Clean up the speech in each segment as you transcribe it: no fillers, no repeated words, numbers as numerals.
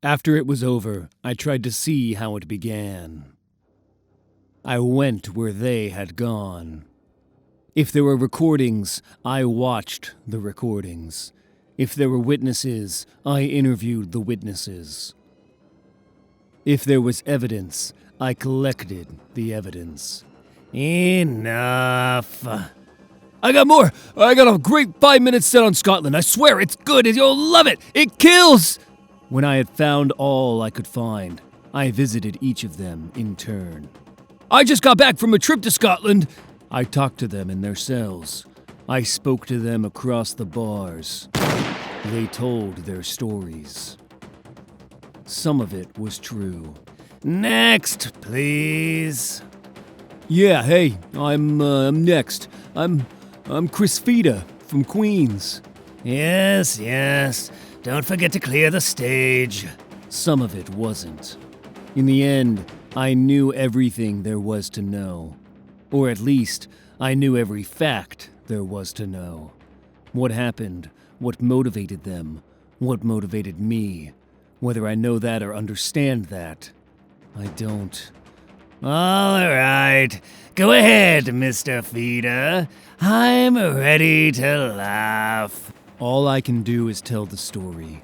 After it was over, I tried to see how it began. I went where they had gone. If there were recordings, I watched the recordings. If there were witnesses, I interviewed the witnesses. If there was evidence, I collected the evidence. Enough. I got more! I got a great 5-minute set on Scotland. I swear, it's good. You'll love it. It kills! When I had found all I could find, I visited each of them in turn. I just got back from a trip to Scotland. I talked to them in their cells. I spoke to them across the bars. They told their stories. Some of it was true. Next, please. Yeah, hey, I'm next. I'm Chris Fida from Queens. Yes. Don't forget to clear the stage. Some of it wasn't. In the end, I knew everything there was to know. Or at least, I knew every fact there was to know. What happened, what motivated them, what motivated me. Whether I know that or understand that, I don't. All right, go ahead, Mr. Feeder. I'm ready to laugh. All I can do is tell the story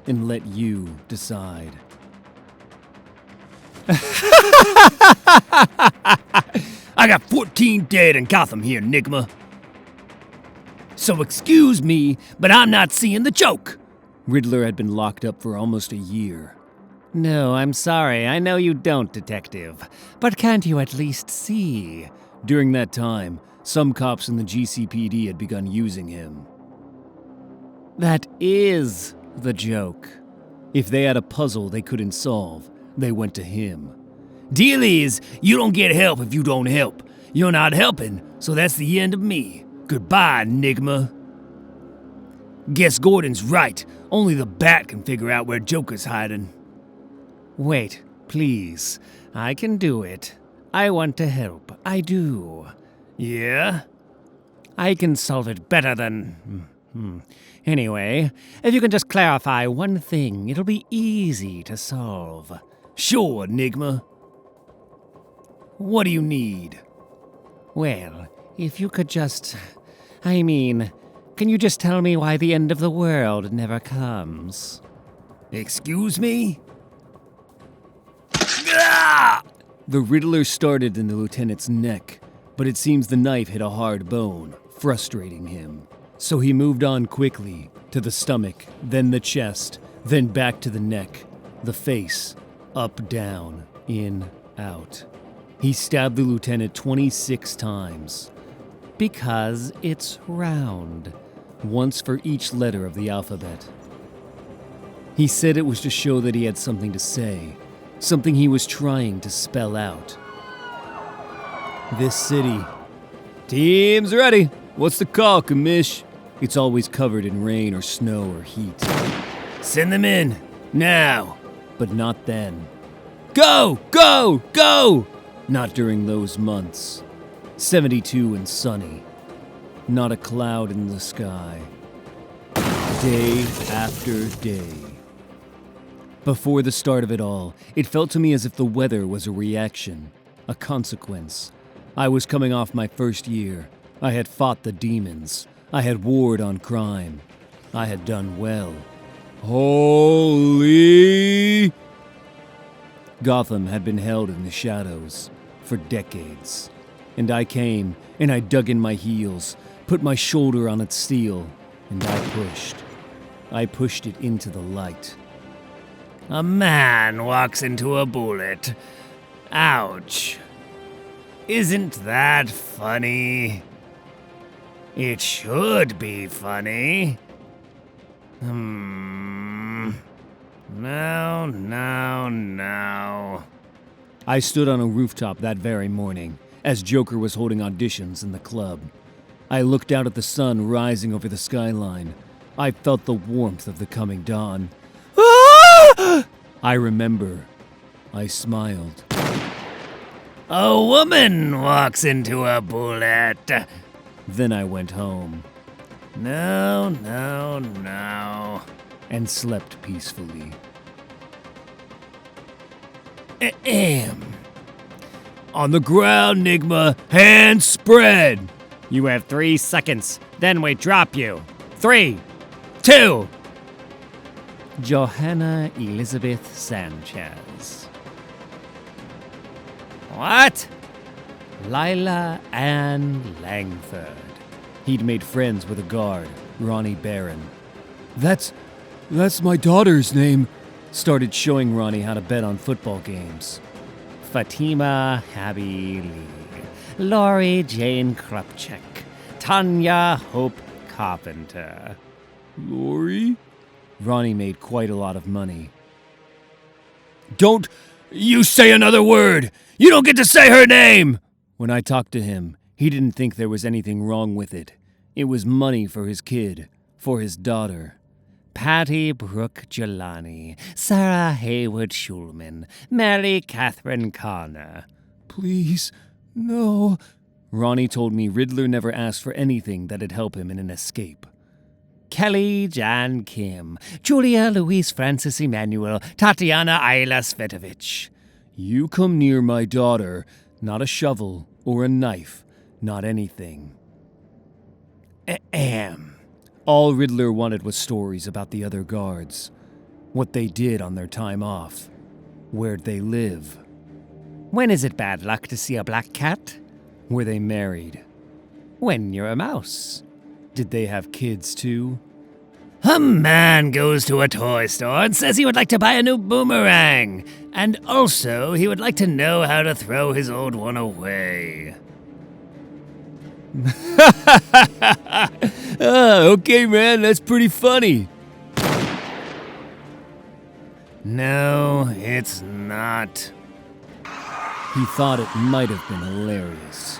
and let you decide. I got 14 dead in Gotham here, Nigma. So excuse me, but I'm not seeing the joke. Riddler had been locked up for almost a year. No, I'm sorry. I know you don't, Detective. But can't you at least see? During that time, some cops in the GCPD had begun using him. That is the joke. If they had a puzzle they couldn't solve, they went to him. Deal is, you don't get help if you don't help. You're not helping, so that's the end of me. Goodbye, Nigma. Guess Gordon's right. Only the Bat can figure out where Joker's hiding. Wait, please. I can do it. I want to help. I do. Yeah? I can solve it better than... Anyway, if you can just clarify one thing, it'll be easy to solve. Sure, Nigma. What do you need? Well, if you could just... can you just tell me why the end of the world never comes? Excuse me? Ah! The Riddler started in the lieutenant's neck, but it seems the knife hit a hard bone, frustrating him. So he moved on quickly, to the stomach, then the chest, then back to the neck, the face, up, down, in, out. He stabbed the lieutenant 26 times. Because it's round. Once for each letter of the alphabet. He said it was to show that he had something to say, something he was trying to spell out. This city. Team's ready. What's the call, commish? It's always covered in rain or snow or heat. Send them in, now. But not then. Go! Go! Go! Not during those months. 72 and sunny. Not a cloud in the sky. Day after day. Before the start of it all, it felt to me as if the weather was a reaction, a consequence. I was coming off my first year. I had fought the demons. I had warred on crime. I had done well. Holy! Gotham had been held in the shadows for decades. And I came, and I dug in my heels, put my shoulder on its steel, and I pushed. I pushed it into the light. A man walks into a bullet. Ouch. Isn't that funny? It should be funny. No. I stood on a rooftop that very morning, as Joker was holding auditions in the club. I looked out at the sun rising over the skyline. I felt the warmth of the coming dawn. Ah! I remember. I smiled. A woman walks into a bullet. Then I went home. No. And slept peacefully. Ahem. On the ground, Nigma. Hands spread. You have 3 seconds. Then we drop you. 3, 2. Johanna Elizabeth Sanchez. What? Lila Ann Langford. He'd made friends with a guard, Ronnie Barron. That's my daughter's name. Started showing Ronnie how to bet on football games. Fatima Habib Lee, Laurie Jane Krupchek, Tanya Hope Carpenter. Laurie? Ronnie made quite a lot of money. Don't you say another word! You don't get to say her name! When I talked to him, he didn't think there was anything wrong with it. It was money for his kid, for his daughter. Patty Brooke Jelani, Sarah Hayward Schulman, Mary Catherine Connor. Please, no. Ronnie told me Riddler never asked for anything that'd help him in an escape. Kelly Jan Kim, Julia Louise Francis Emanuel, Tatiana Ayla Svetovich. You come near my daughter, not a shovel or a knife, not anything. Ahem. All Riddler wanted was stories about the other guards, what they did on their time off, where'd they live. When is it bad luck to see a black cat? Were they married? When you're a mouse. Did they have kids too? A man goes to a toy store and says he would like to buy a new boomerang, and also he would like to know how to throw his old one away. Okay, man, that's pretty funny. No, it's not. He thought it might have been hilarious.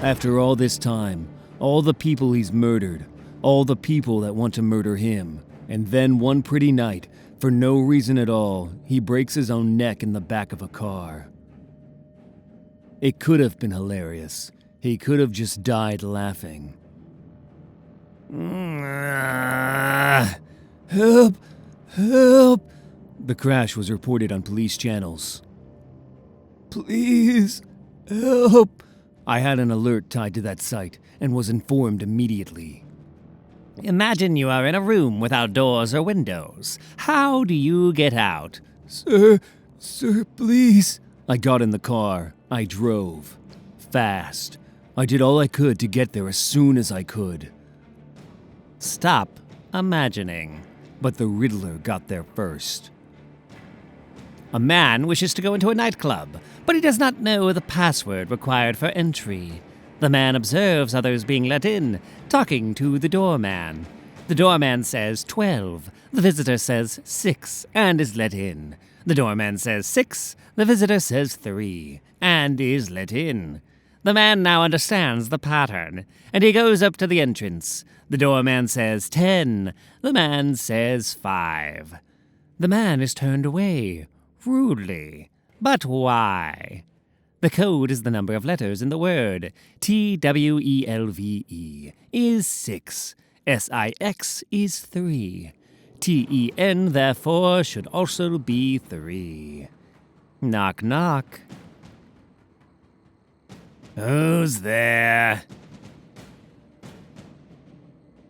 After all this time, all the people he's murdered, all the people that want to murder him, and then one pretty night, for no reason at all, he breaks his own neck in the back of a car. It could have been hilarious. He could have just died laughing. Help! Help! The crash was reported on police channels. Please, help! I had an alert tied to that site and was informed immediately. Imagine you are in a room without doors or windows. How do you get out? Sir, please. I got in the car. I drove. Fast. I did all I could to get there as soon as I could. Stop imagining. But the Riddler got there first. A man wishes to go into a nightclub, but he does not know the password required for entry. The man observes others being let in, talking to the doorman. The doorman says 12. The visitor says 6 and is let in. The doorman says 6. The visitor says 3 and is let in. The man now understands the pattern, and he goes up to the entrance. The doorman says 10. The man says 5. The man is turned away, rudely. But why? The code is the number of letters in the word. TWELVE is 6. SIX is 3. TEN, therefore, should also be 3. Knock, knock. Who's there?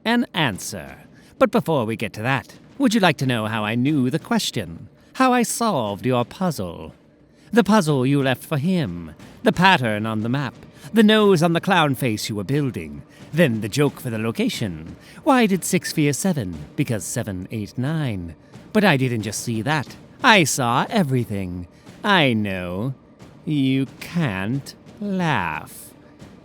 An answer. But before we get to that, would you like to know how I knew the question? How I solved your puzzle? The puzzle you left for him, the pattern on the map, the nose on the clown face you were building, then the joke for the location. Why did 6 fear 7? Because 7, 8, 9. But I didn't just see that. I saw everything. I know. You can't laugh.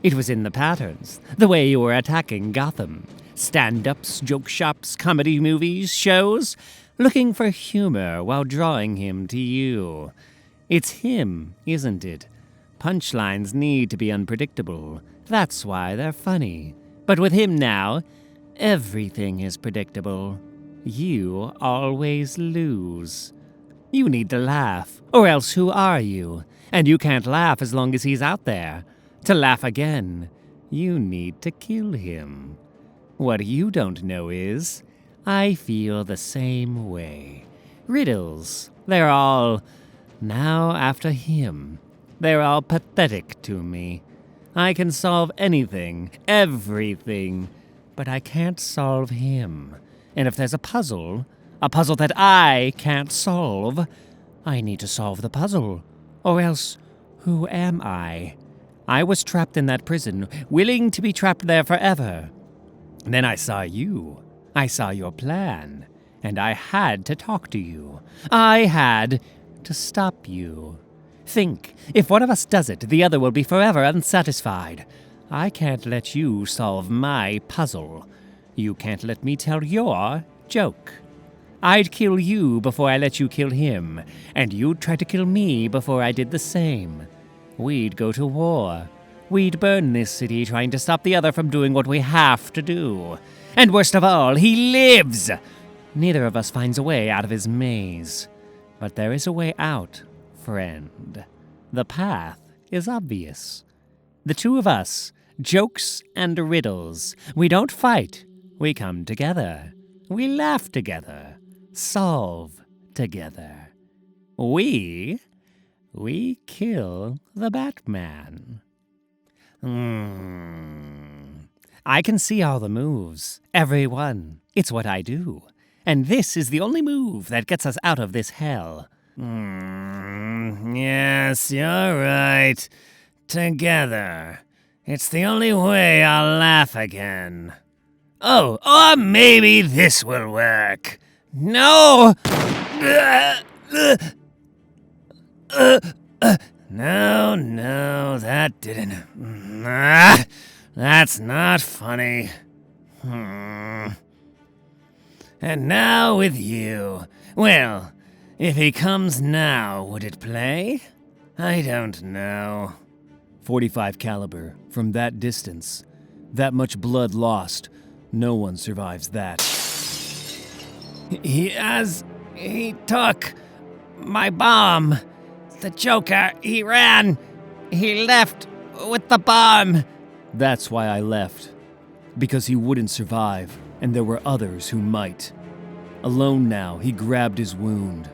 It was in the patterns, the way you were attacking Gotham. Stand-ups, joke shops, comedy movies, shows, looking for humor while drawing him to you. It's him, isn't it? Punchlines need to be unpredictable. That's why they're funny. But with him now, everything is predictable. You always lose. You need to laugh, or else who are you? And you can't laugh as long as he's out there. To laugh again, you need to kill him. What you don't know is, I feel the same way. Riddles. They're all, now after him, they're all pathetic to me. I can solve anything, everything, but I can't solve him. And if there's a puzzle that I can't solve, I need to solve the puzzle. Or else, who am I? I was trapped in that prison, willing to be trapped there forever. Then I saw you. I saw your plan. And I had to talk to you. I had to stop you. Think, if one of us does it, the other will be forever unsatisfied. I can't let you solve my puzzle. You can't let me tell your joke. I'd kill you before I let you kill him, and you'd try to kill me before I did the same. We'd go to war. We'd burn this city trying to stop the other from doing what we have to do. And worst of all, he lives! Neither of us finds a way out of his maze. But there is a way out, friend. The path is obvious. The two of us, jokes and riddles. We don't fight. We come together. We laugh together. Solve together. We kill the Batman. I can see all the moves. Every one. It's what I do. And this is the only move that gets us out of this hell. Yes, you're right. Together. It's the only way I'll laugh again. Oh, or maybe this will work. No! No, that didn't. That's not funny. And now with you. Well, if he comes now, would it play? I don't know. 45 caliber, from that distance. That much blood lost. No one survives that. He took my bomb. The Joker, he ran. He left with the bomb. That's why I left. Because he wouldn't survive, and there were others who might. Alone now, he grabbed his wound.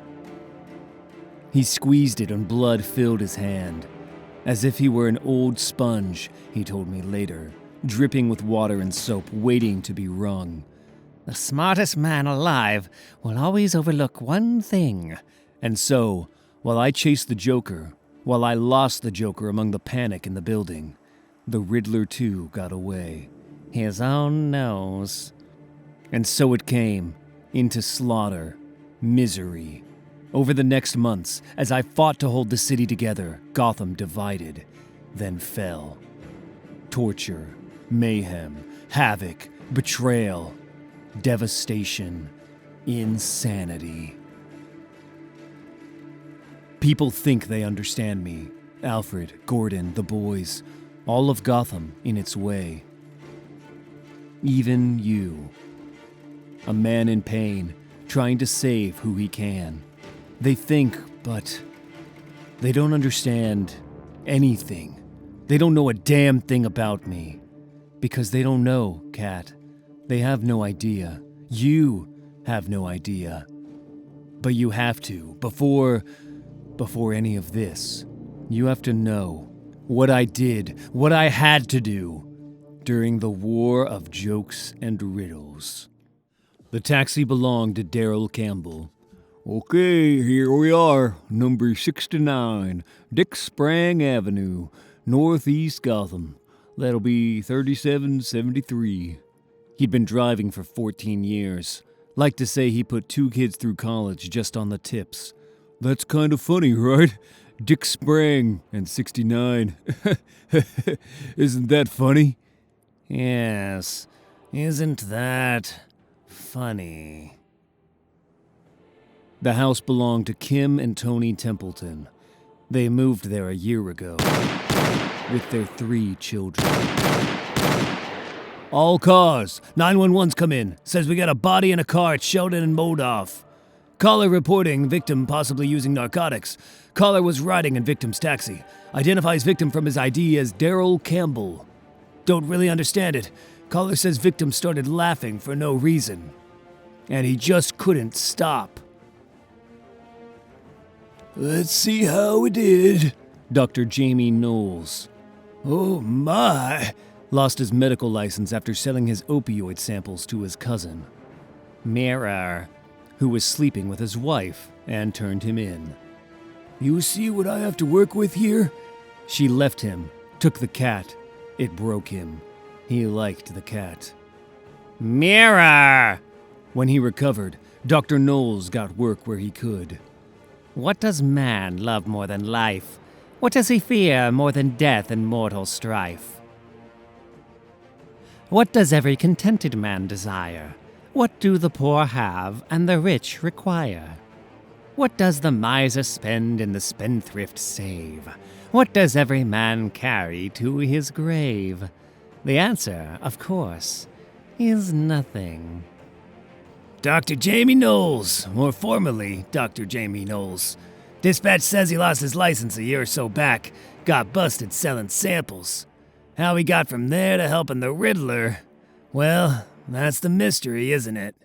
He squeezed it and blood filled his hand. As if he were an old sponge, he told me later, dripping with water and soap, waiting to be wrung. The smartest man alive will always overlook one thing. And so, while I chased the Joker, while I lost the Joker among the panic in the building, the Riddler too got away. His own nose. And so it came, into slaughter, misery. Over the next months, as I fought to hold the city together, Gotham divided, then fell. Torture, mayhem, havoc, betrayal, devastation, insanity. People think they understand me. Alfred, Gordon, the boys, all of Gotham in its way. Even you. A man in pain, trying to save who he can. They think, but they don't understand anything. They don't know a damn thing about me. Because they don't know, Cat. They have no idea. You have no idea. But you have to, before any of this. You have to know what I did, what I had to do during the War of Jokes and Riddles. The taxi belonged to Daryl Campbell. Okay, here we are, number 69, Dick Sprang Avenue, Northeast Gotham. That'll be 3773. He'd been driving for 14 years. Like to say he put 2 kids through college just on the tips. That's kind of funny, right? Dick Sprang and 69. Isn't that funny? Yes, isn't that funny? The house belonged to Kim and Tony Templeton. They moved there a year ago, with their 3 children. All cars. 911's come in. Says we got a body in a car at Sheldon and Moldoff. Caller reporting victim possibly using narcotics. Caller was riding in victim's taxi. Identifies victim from his ID as Daryl Campbell. Don't really understand it. Caller says victim started laughing for no reason. And he just couldn't stop. Let's see how we did. Dr. Jamie Knowles. Oh my. Lost his medical license after selling his opioid samples to his cousin. Mirror, who was sleeping with his wife and turned him in. You see what I have to work with here? She left him, took the cat. It broke him. He liked the cat. Mirror! When he recovered, Dr. Knowles got work where he could. What does man love more than life? What does he fear more than death and mortal strife? What does every contented man desire? What do the poor have and the rich require? What does the miser spend and the spendthrift save? What does every man carry to his grave? The answer, of course, is nothing. Dr. Jamie Knowles, more formally Dr. Jamie Knowles. Dispatch says he lost his license a year or so back, got busted selling samples. How he got from there to helping the Riddler, well, that's the mystery, isn't it?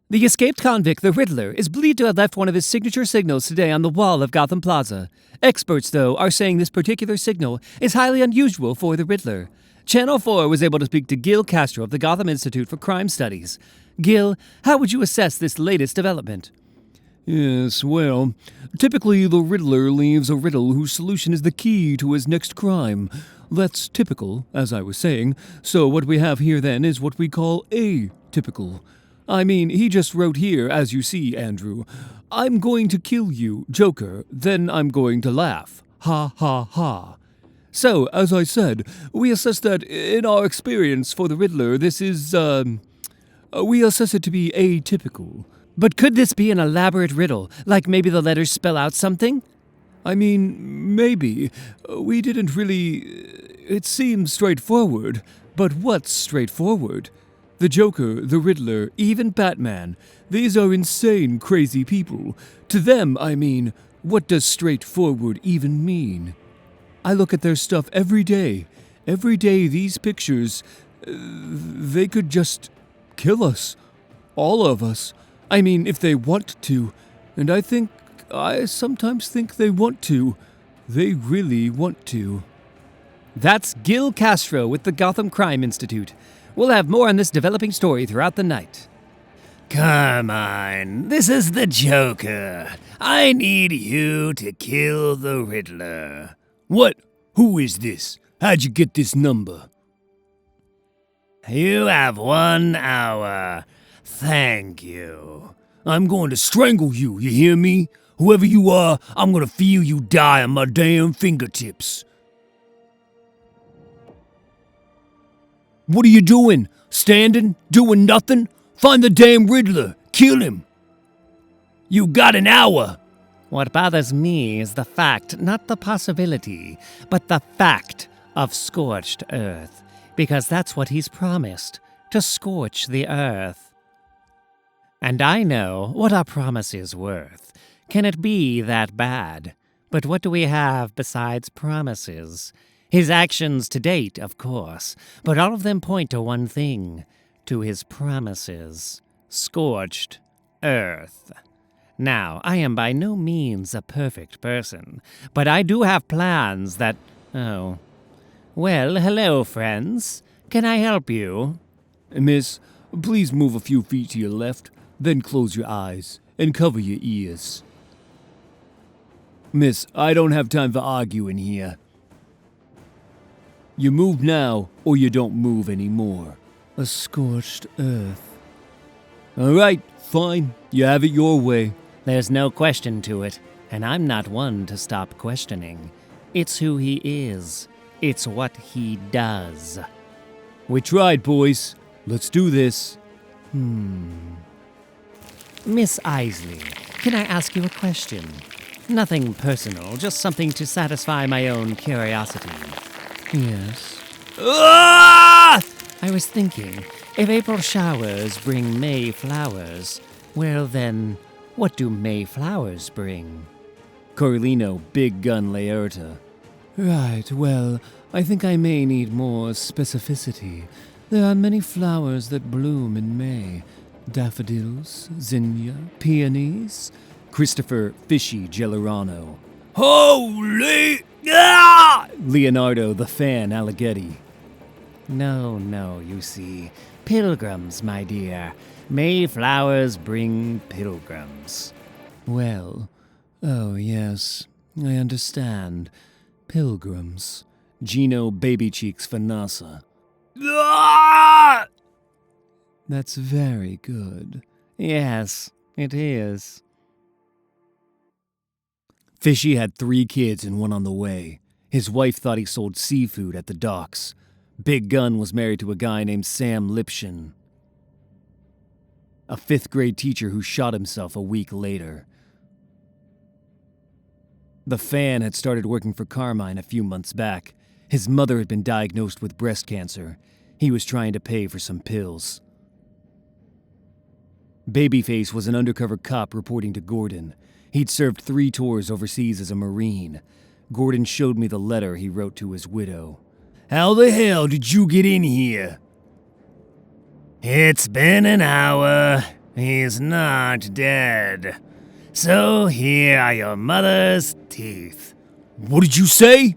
The escaped convict, the Riddler, is believed to have left one of his signature signals today on the wall of Gotham Plaza. Experts, though, are saying this particular signal is highly unusual for the Riddler. Channel 4 was able to speak to Gil Castro of the Gotham Institute for Crime Studies. Gil, how would you assess this latest development? Yes, well, typically the Riddler leaves a riddle whose solution is the key to his next crime. That's typical, as I was saying, so what we have here then is what we call atypical. I mean, he just wrote here, as you see, Andrew, I'm going to kill you, Joker, then I'm going to laugh. Ha ha ha. So, as I said, we assess that in our experience for the Riddler, this is, we assess it to be atypical. But could this be an elaborate riddle, like maybe the letters spell out something? I mean, maybe. We didn't really... It seems straightforward. But what's straightforward? The Joker, the Riddler, even Batman. These are insane, crazy people. To them, I mean, what does straightforward even mean? I look at their stuff every day. Every day these pictures... they could just kill us. All of us. I mean, if they want to. And I sometimes think they want to. They really want to. That's Gil Castro with the Gotham Crime Institute. We'll have more on this developing story throughout the night. Come on, this is the Joker. I need you to kill the Riddler. What? Who is this? How'd you get this number? You have 1 hour. Thank you. I'm going to strangle you, you hear me? Whoever you are, I'm going to feel you die on my damn fingertips. What are you doing? Standing? Doing nothing? Find the damn Riddler. Kill him. You got an hour. What bothers me is the fact, not the possibility, but the fact of scorched earth. Because that's what he's promised, to scorch the earth. And I know what our promise is worth. Can it be that bad? But what do we have besides promises? His actions to date, of course, but all of them point to one thing, to his promises. Scorched earth. Now, I am by no means a perfect person, but I do have plans that... Oh. Well, hello, friends. Can I help you? Miss, please move a few feet to your left, then close your eyes and cover your ears. Miss, I don't have time for arguing here. You move now, or you don't move anymore. A scorched earth. All right, fine. You have it your way. There's no question to it, and I'm not one to stop questioning. It's who he is. It's what he does. We tried, boys. Let's do this. Miss Isley, can I ask you a question? Nothing personal, just something to satisfy my own curiosity. Yes. Ah! I was thinking, if April showers bring May flowers, well then, what do May flowers bring? Carlino, Big Gun Laerta. Right, well, I think I may need more specificity. There are many flowers that bloom in May. Daffodils, zinnia, peonies, Christopher Fishy Gellerano. Holy... Ah! Leonardo the Fan Alleghetti. No, you see. Pilgrims, my dear. Mayflowers bring pilgrims. Well, oh yes, I understand. Pilgrims. Gino Baby Cheeks Fanasa. Ah! That's very good. Yes, it is. Fishy had 3 kids and one on the way. His wife thought he sold seafood at the docks. Big Gun was married to a guy named Sam Lipshin, a 5th grade teacher who shot himself a week later. The Fan had started working for Carmine a few months back. His mother had been diagnosed with breast cancer. He was trying to pay for some pills. Babyface was an undercover cop reporting to Gordon. He'd served 3 tours overseas as a Marine. Gordon showed me the letter he wrote to his widow. How the hell did you get in here? It's been an hour. He's not dead. So here are your mother's teeth. What did you say?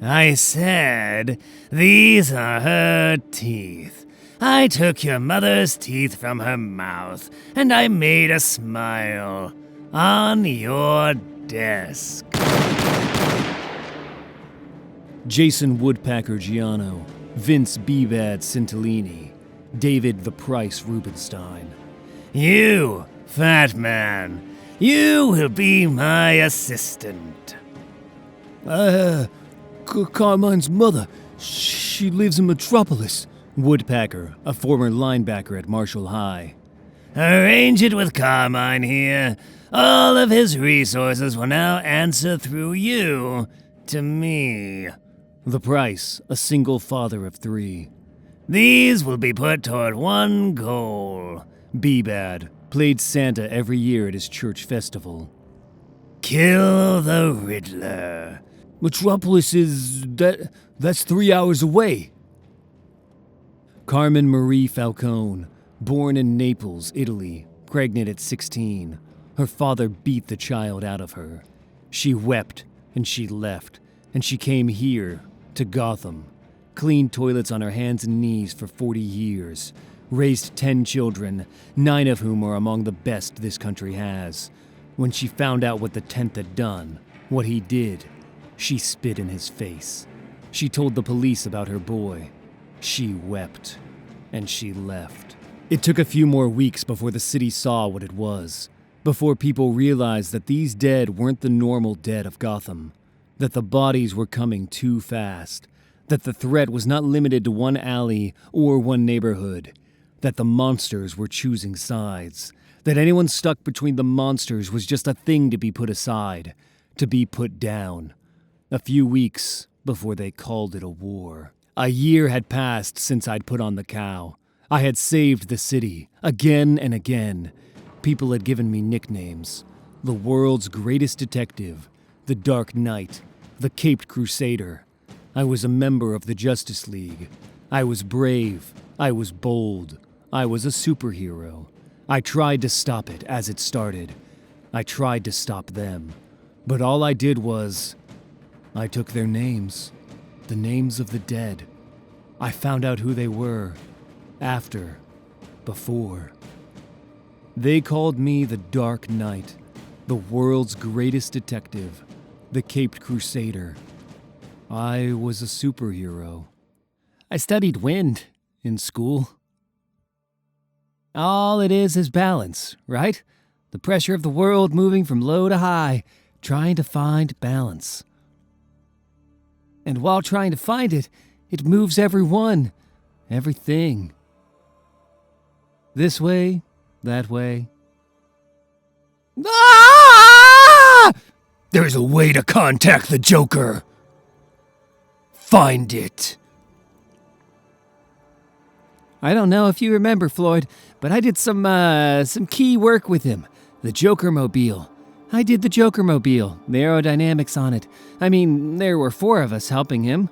I said, these are her teeth. I took your mother's teeth from her mouth, and I made a smile on your desk. Jason Woodpacker Giano, Vince B-Bad Cintellini, David the Price Rubenstein. You, fat man, you will be my assistant. Carmine's mother, she lives in Metropolis. Woodpacker, a former linebacker at Marshall High. Arrange it with Carmine here. All of his resources will now answer through you to me. The Price, a single father of 3. These will be put toward one goal. B-Bad, played Santa every year at his church festival. Kill the Riddler. Metropolis that's 3 hours away. Carmen Marie Falcone, born in Naples, Italy, pregnant at 16. Her father beat the child out of her. She wept, and she left, and she came here, to Gotham, cleaned toilets on her hands and knees for 40 years, raised 10 children, 9 of whom are among the best this country has. When she found out what the 10th had done, what he did, she spit in his face. She told the police about her boy. She wept, and she left. It took a few more weeks before the city saw what it was, before people realized that these dead weren't the normal dead of Gotham, that the bodies were coming too fast, that the threat was not limited to one alley or one neighborhood, that the monsters were choosing sides, that anyone stuck between the monsters was just a thing to be put aside, to be put down. A few weeks before they called it a war. A year had passed since I'd put on the cow. I had saved the city, again and again. People had given me nicknames. The world's greatest detective, the Dark Knight, the Caped Crusader. I was a member of the Justice League. I was brave. I was bold. I was a superhero. I tried to stop it as it started. I tried to stop them. But all I did was, I took their names. The names of the dead. I found out who they were. After. Before. They called me the Dark Knight, the world's greatest detective, the Caped Crusader. I was a superhero. I studied wind in school. All it is balance, right? The pressure of the world moving from low to high, trying to find balance. And while trying to find it, it moves everyone, everything. This way, that way. Ah! There's a way to contact the Joker. Find it. I don't know if you remember, Floyd, but I did some key work with him. The Joker-mobile. I did the Joker-mobile, the aerodynamics on it. I mean, there were 4 of us helping him.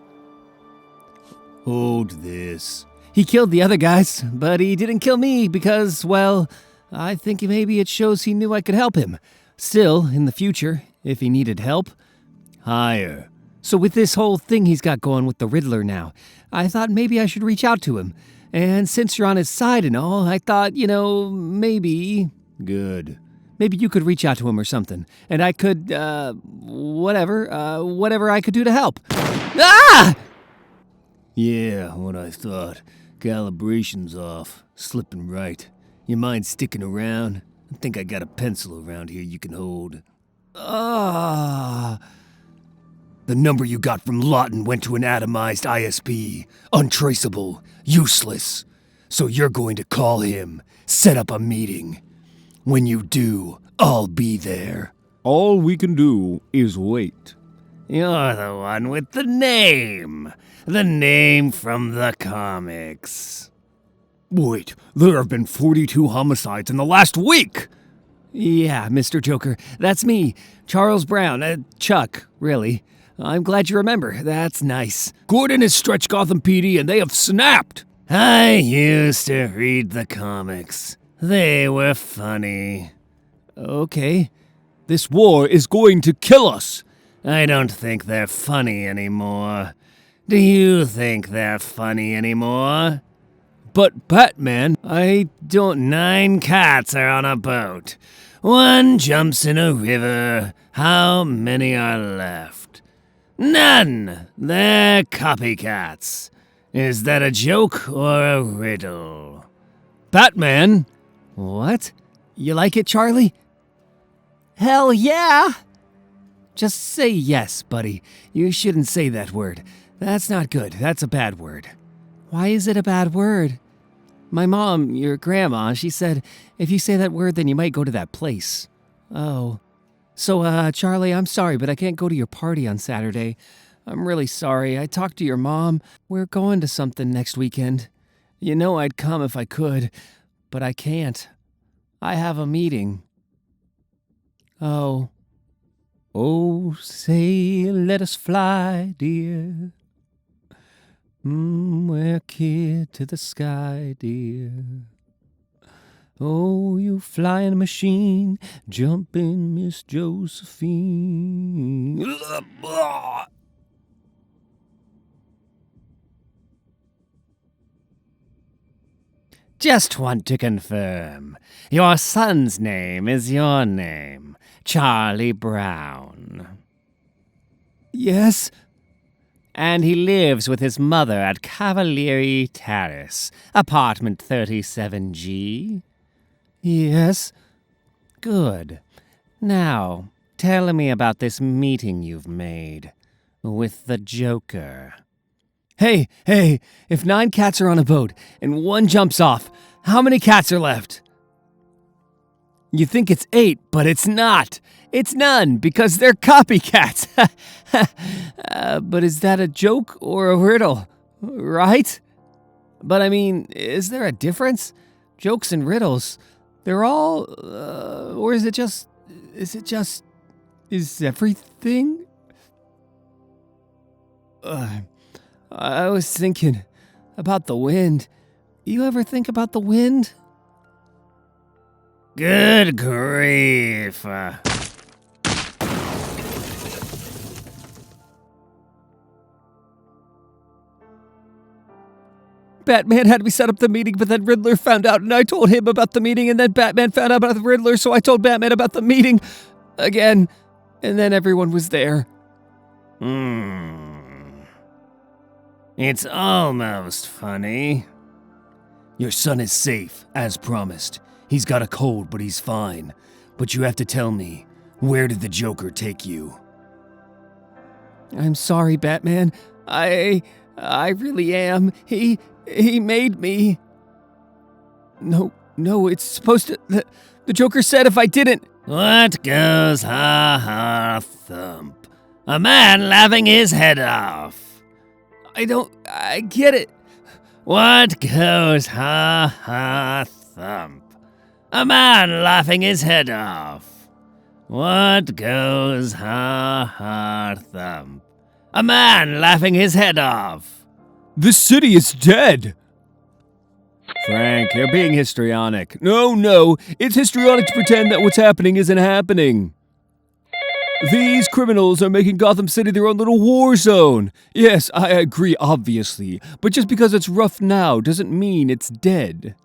Hold this. He killed the other guys, but he didn't kill me because, well, I think maybe it shows he knew I could help him. Still, in the future, if he needed help. Higher. So with this whole thing he's got going with the Riddler now, I thought maybe I should reach out to him. And since you're on his side and all, I thought, maybe... Good. Maybe you could reach out to him or something. And I could, whatever I could do to help. Ah! Yeah, what I thought. Calibration's off. Slipping right. You mind sticking around? I think I got a pencil around here you can hold. Ah... The number you got from Lawton went to an atomized ISP. Untraceable. Useless. So you're going to call him. Set up a meeting. When you do, I'll be there. All we can do is wait. You're the one with the name. The name from the comics. Wait, there have been 42 homicides in the last week! Yeah, Mr. Joker, that's me. Charles Brown. Chuck, really. I'm glad you remember. That's nice. Gordon has stretched Gotham PD and they have snapped! I used to read the comics. They were funny. Okay. This war is going to kill us! I don't think they're funny anymore. Do you think they're funny anymore? But Batman, I don't. 9 cats are on a boat. 1 jumps in a river. How many are left? None! They're copycats. Is that a joke or a riddle? Batman! What? You like it, Charlie? Hell yeah! Just say yes, buddy. You shouldn't say that word. That's not good. That's a bad word. Why is it a bad word? My mom, your grandma, she said, if you say that word, then you might go to that place. Oh. So, Charlie, I'm sorry, but I can't go to your party on Saturday. I'm really sorry. I talked to your mom. We're going to something next weekend. You know I'd come if I could, but I can't. I have a meeting. Oh. Oh, say, let us fly, dear. We're kid to the sky, dear. Oh, you flying machine, jumping Miss Josephine. Just want to confirm. Your son's name is your name. Charlie Brown. Yes? And he lives with his mother at Cavalieri Terrace, apartment 37G. Yes? Good. Now, tell me about this meeting you've made with the Joker. Hey, if 9 cats are on a boat and 1 jumps off, how many cats are left? You think it's 8, but it's not. It's none, because they're copycats. But is that a joke or a riddle? Right? But I mean, is there a difference? Jokes and riddles, they're all, or is everything? I was thinking about the wind. You ever think about the wind? Good grief. Batman had me set up the meeting, but then Riddler found out, and I told him about the meeting, and then Batman found out about the Riddler, so I told Batman about the meeting again, and then everyone was there. It's almost funny. Your son is safe, as promised. He's got a cold, but he's fine. But you have to tell me, where did the Joker take you? I'm sorry, Batman. I really am. He made me. No, it's supposed to. The Joker said if I didn't. What goes ha ha thump? A man laughing his head off. I get it. What goes ha ha thump? A man laughing his head off. What goes ha ha thump? A man laughing his head off. The city is dead! Frank, you're being histrionic. No, it's histrionic to pretend that what's happening isn't happening. These criminals are making Gotham City their own little war zone. Yes, I agree, obviously, but just because it's rough now doesn't mean it's dead.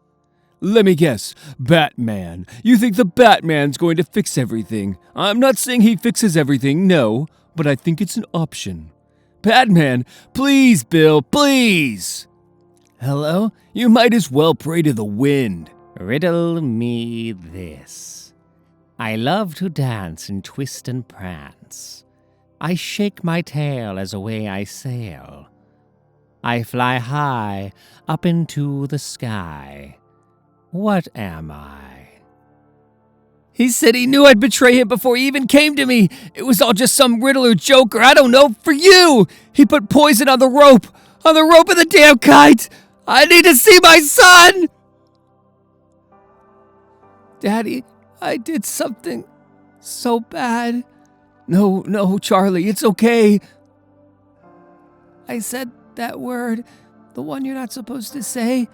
Let me guess, Batman. You think the Batman's going to fix everything. I'm not saying he fixes everything, no, but I think it's an option. Batman, please, Bill, please! Hello? You might as well pray to the wind. Riddle me this. I love to dance and twist and prance. I shake my tail as away I sail. I fly high up into the sky. What am I? He said he knew I'd betray him before he even came to me. It was all just some Riddler joker, I don't know, for you! He put poison on the rope of the damn kite! I need to see my son! Daddy, I did something so bad. No, Charlie, it's okay. I said that word, the one you're not supposed to say.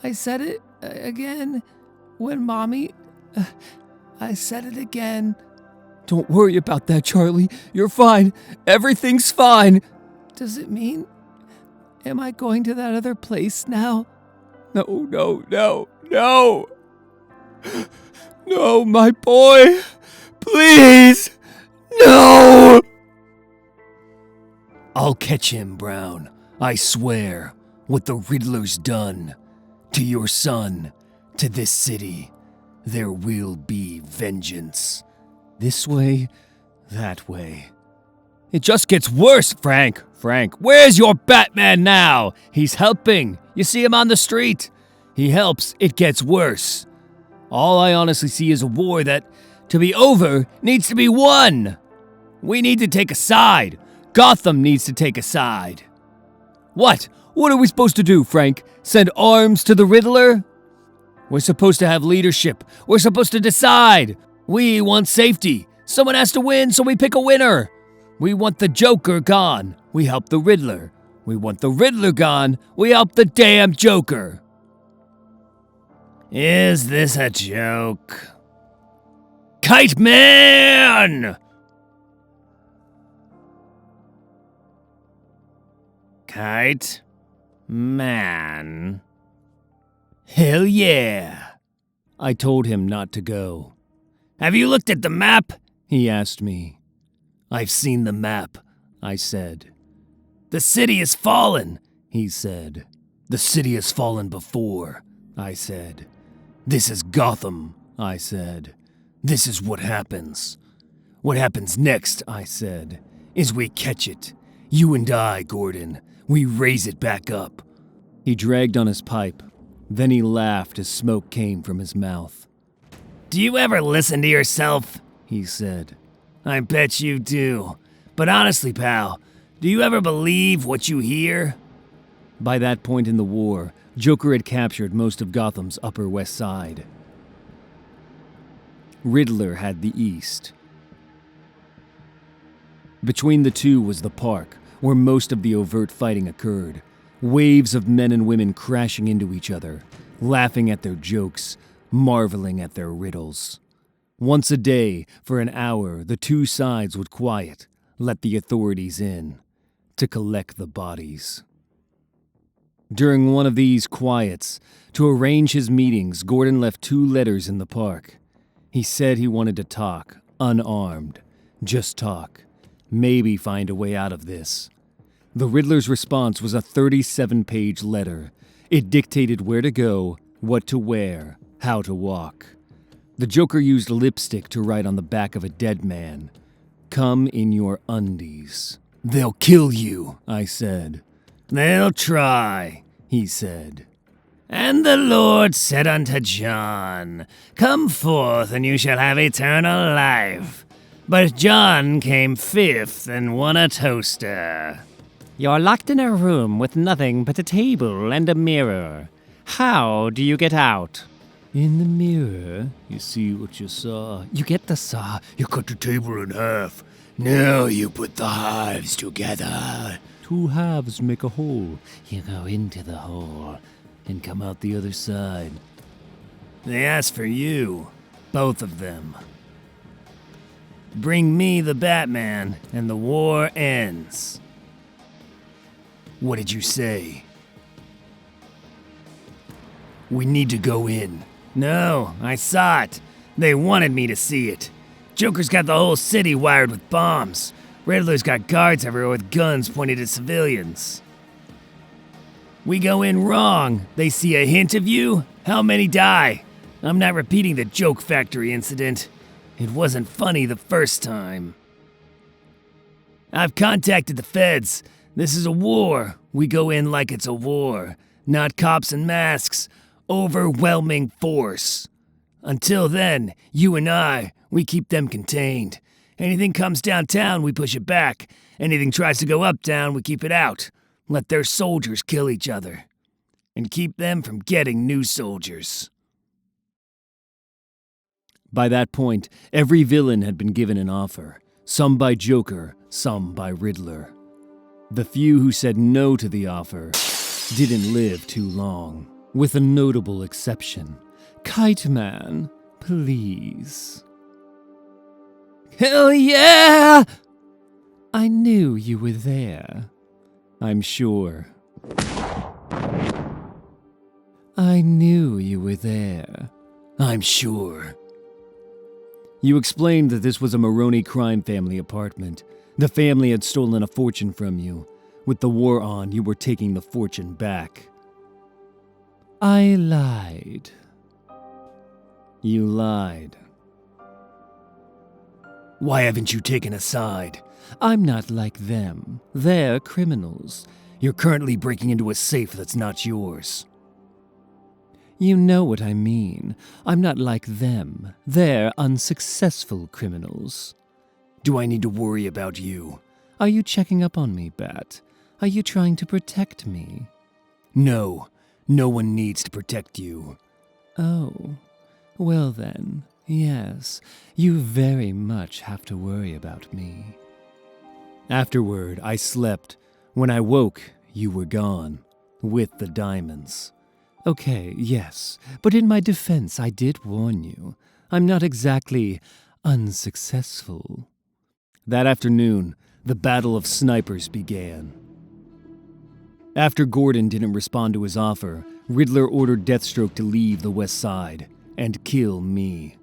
I said it again when Mommy... I said it again. Don't worry about that, Charlie. You're fine. Everything's fine. Does it mean... Am I going to that other place now? No. No, my boy. Please. No. I'll catch him, Brown. I swear. What the Riddler's done. To your son. To this city. There will be vengeance. This way. That way. It just gets worse, Frank. Frank, where's your Batman now? He's helping. You see him on the street. He helps. It gets worse. All I honestly see is a war that, to be over, needs to be won. We need to take a side. Gotham needs to take a side. What? What are we supposed to do, Frank? Send arms to the Riddler? We're supposed to have leadership. We're supposed to decide. We want safety. Someone has to win, so we pick a winner. We want the Joker gone. We help the Riddler. We want the Riddler gone. We help the damn Joker. Is this a joke? Kite Man! Kite Man. Hell yeah. I told him not to go. Have you looked at the map? He asked me. I've seen the map, I said. The city has fallen, he said. The city has fallen before, I said. This is Gotham, I said. This is what happens. What happens next, I said, is we catch it. You and I, Gordon, we raise it back up. He dragged on his pipe. Then he laughed as smoke came from his mouth. Do you ever listen to yourself? He said. I bet you do. But honestly, pal, do you ever believe what you hear? By that point in the war, Joker had captured most of Gotham's Upper West Side. Riddler had the East. Between the two was the park, where most of the overt fighting occurred. Waves of men and women crashing into each other, laughing at their jokes, marveling at their riddles. Once a day, for an hour, the two sides would quiet, let the authorities in, to collect the bodies. During one of these quiets, to arrange his meetings, Gordon left 2 letters in the park. He said he wanted to talk, unarmed. Just talk. Maybe find a way out of this. The Riddler's response was a 37-page letter. It dictated where to go, what to wear, how to walk. The Joker used lipstick to write on the back of a dead man. Come in your undies. They'll kill you, I said. They'll try, he said. And the Lord said unto John, Come forth, and you shall have eternal life. But John came 5th and won a toaster. You're locked in a room with nothing but a table and a mirror. How do you get out? In the mirror, you see what you saw. You get the saw. You cut the table in half. Now you put the halves together. 2 halves make a hole. You go into the hole. and come out the other side. They asked for you, both of them. Bring me the Batman, and the war ends. What did you say? We need to go in. No, I saw it. They wanted me to see it. Joker's got the whole city wired with bombs. Riddler's got guards everywhere with guns pointed at civilians. We go in wrong. They see a hint of you. How many die? I'm not repeating the joke factory incident. It wasn't funny the first time. I've contacted the feds. This is a war. We go in like it's a war. Not cops and masks. Overwhelming force. Until then, you and I, we keep them contained. Anything comes downtown, we push it back. Anything tries to go uptown, we keep it out. Let their soldiers kill each other. And keep them from getting new soldiers. By that point, every villain had been given an offer. Some by Joker, some by Riddler. The few who said no to the offer didn't live too long. With a notable exception. Kite Man, please. Hell yeah! I knew you were there. I'm sure. I knew you were there. I'm sure. You explained that this was a Maroney crime family apartment. The family had stolen a fortune from you. With the war on, you were taking the fortune back. I lied. You lied. Why haven't you taken a side? I'm not like them. They're criminals. You're currently breaking into a safe that's not yours. You know what I mean. I'm not like them. They're unsuccessful criminals. Do I need to worry about you? Are you checking up on me, Bat? Are you trying to protect me? No. No one needs to protect you. Oh. Well then, yes. You very much have to worry about me. Afterward, I slept. When I woke, you were gone. With the diamonds. Okay, yes, but in my defense, I did warn you. I'm not exactly unsuccessful. That afternoon, the Battle of Snipers began. After Gordon didn't respond to his offer, Riddler ordered Deathstroke to leave the West Side and kill me.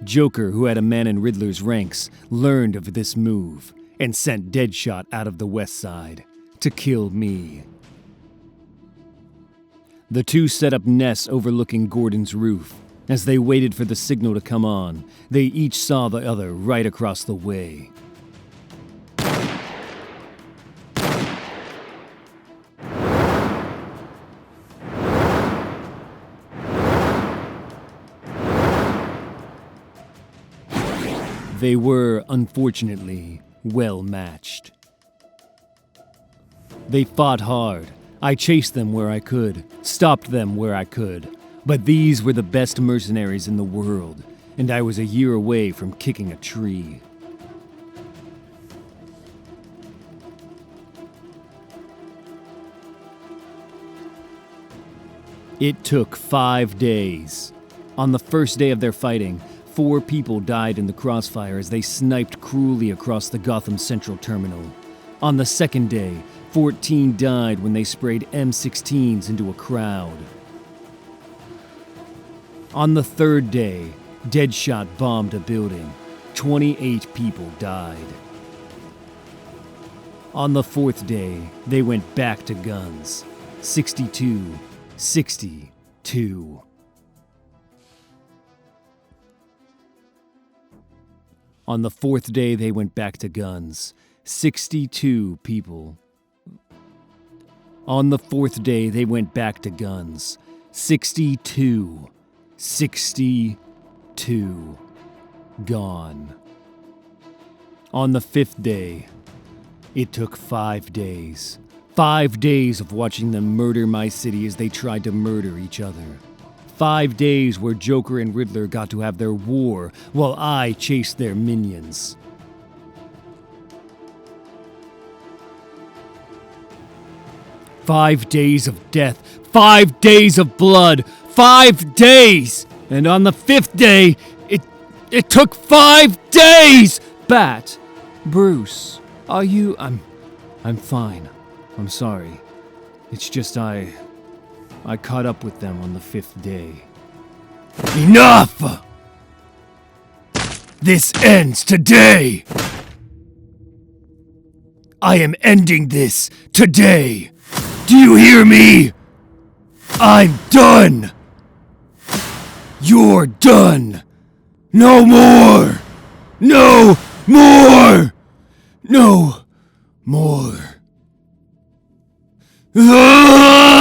Joker, who had a man in Riddler's ranks, learned of this move and sent Deadshot out of the West Side to kill me. The two set up nests overlooking Gordon's roof. As they waited for the signal to come on, they each saw the other right across the way. They were, unfortunately, well matched. They fought hard. I chased them where I could, stopped them where I could. But these were the best mercenaries in the world, and I was a year away from kicking a tree. It took 5 days. On the first day of their fighting, 4 people died in the crossfire as they sniped cruelly across the Gotham Central Terminal. On the second day, 14 died when they sprayed M16s into a crowd. On the third day, Deadshot bombed a building. 28 people died. On the fourth day, they went back to guns. 62, 62. On the fourth day, they went back to guns. 62 people. On the fourth day, they went back to guns. 62. 62. Gone. On the fifth day, it took 5 days. 5 days of watching them murder my city as they tried to murder each other. 5 days where Joker and Riddler got to have their war while I chased their minions. 5 days of death, 5 days of blood, 5 days! And on the 5th day, it took 5 days! Bat, Bruce, are you... I'm fine. I'm sorry. It's just I caught up with them on the 5th day. Enough! This ends today! I am ending this today! Do you hear me? I'm done! You're done! No more! No more! No more! Ah!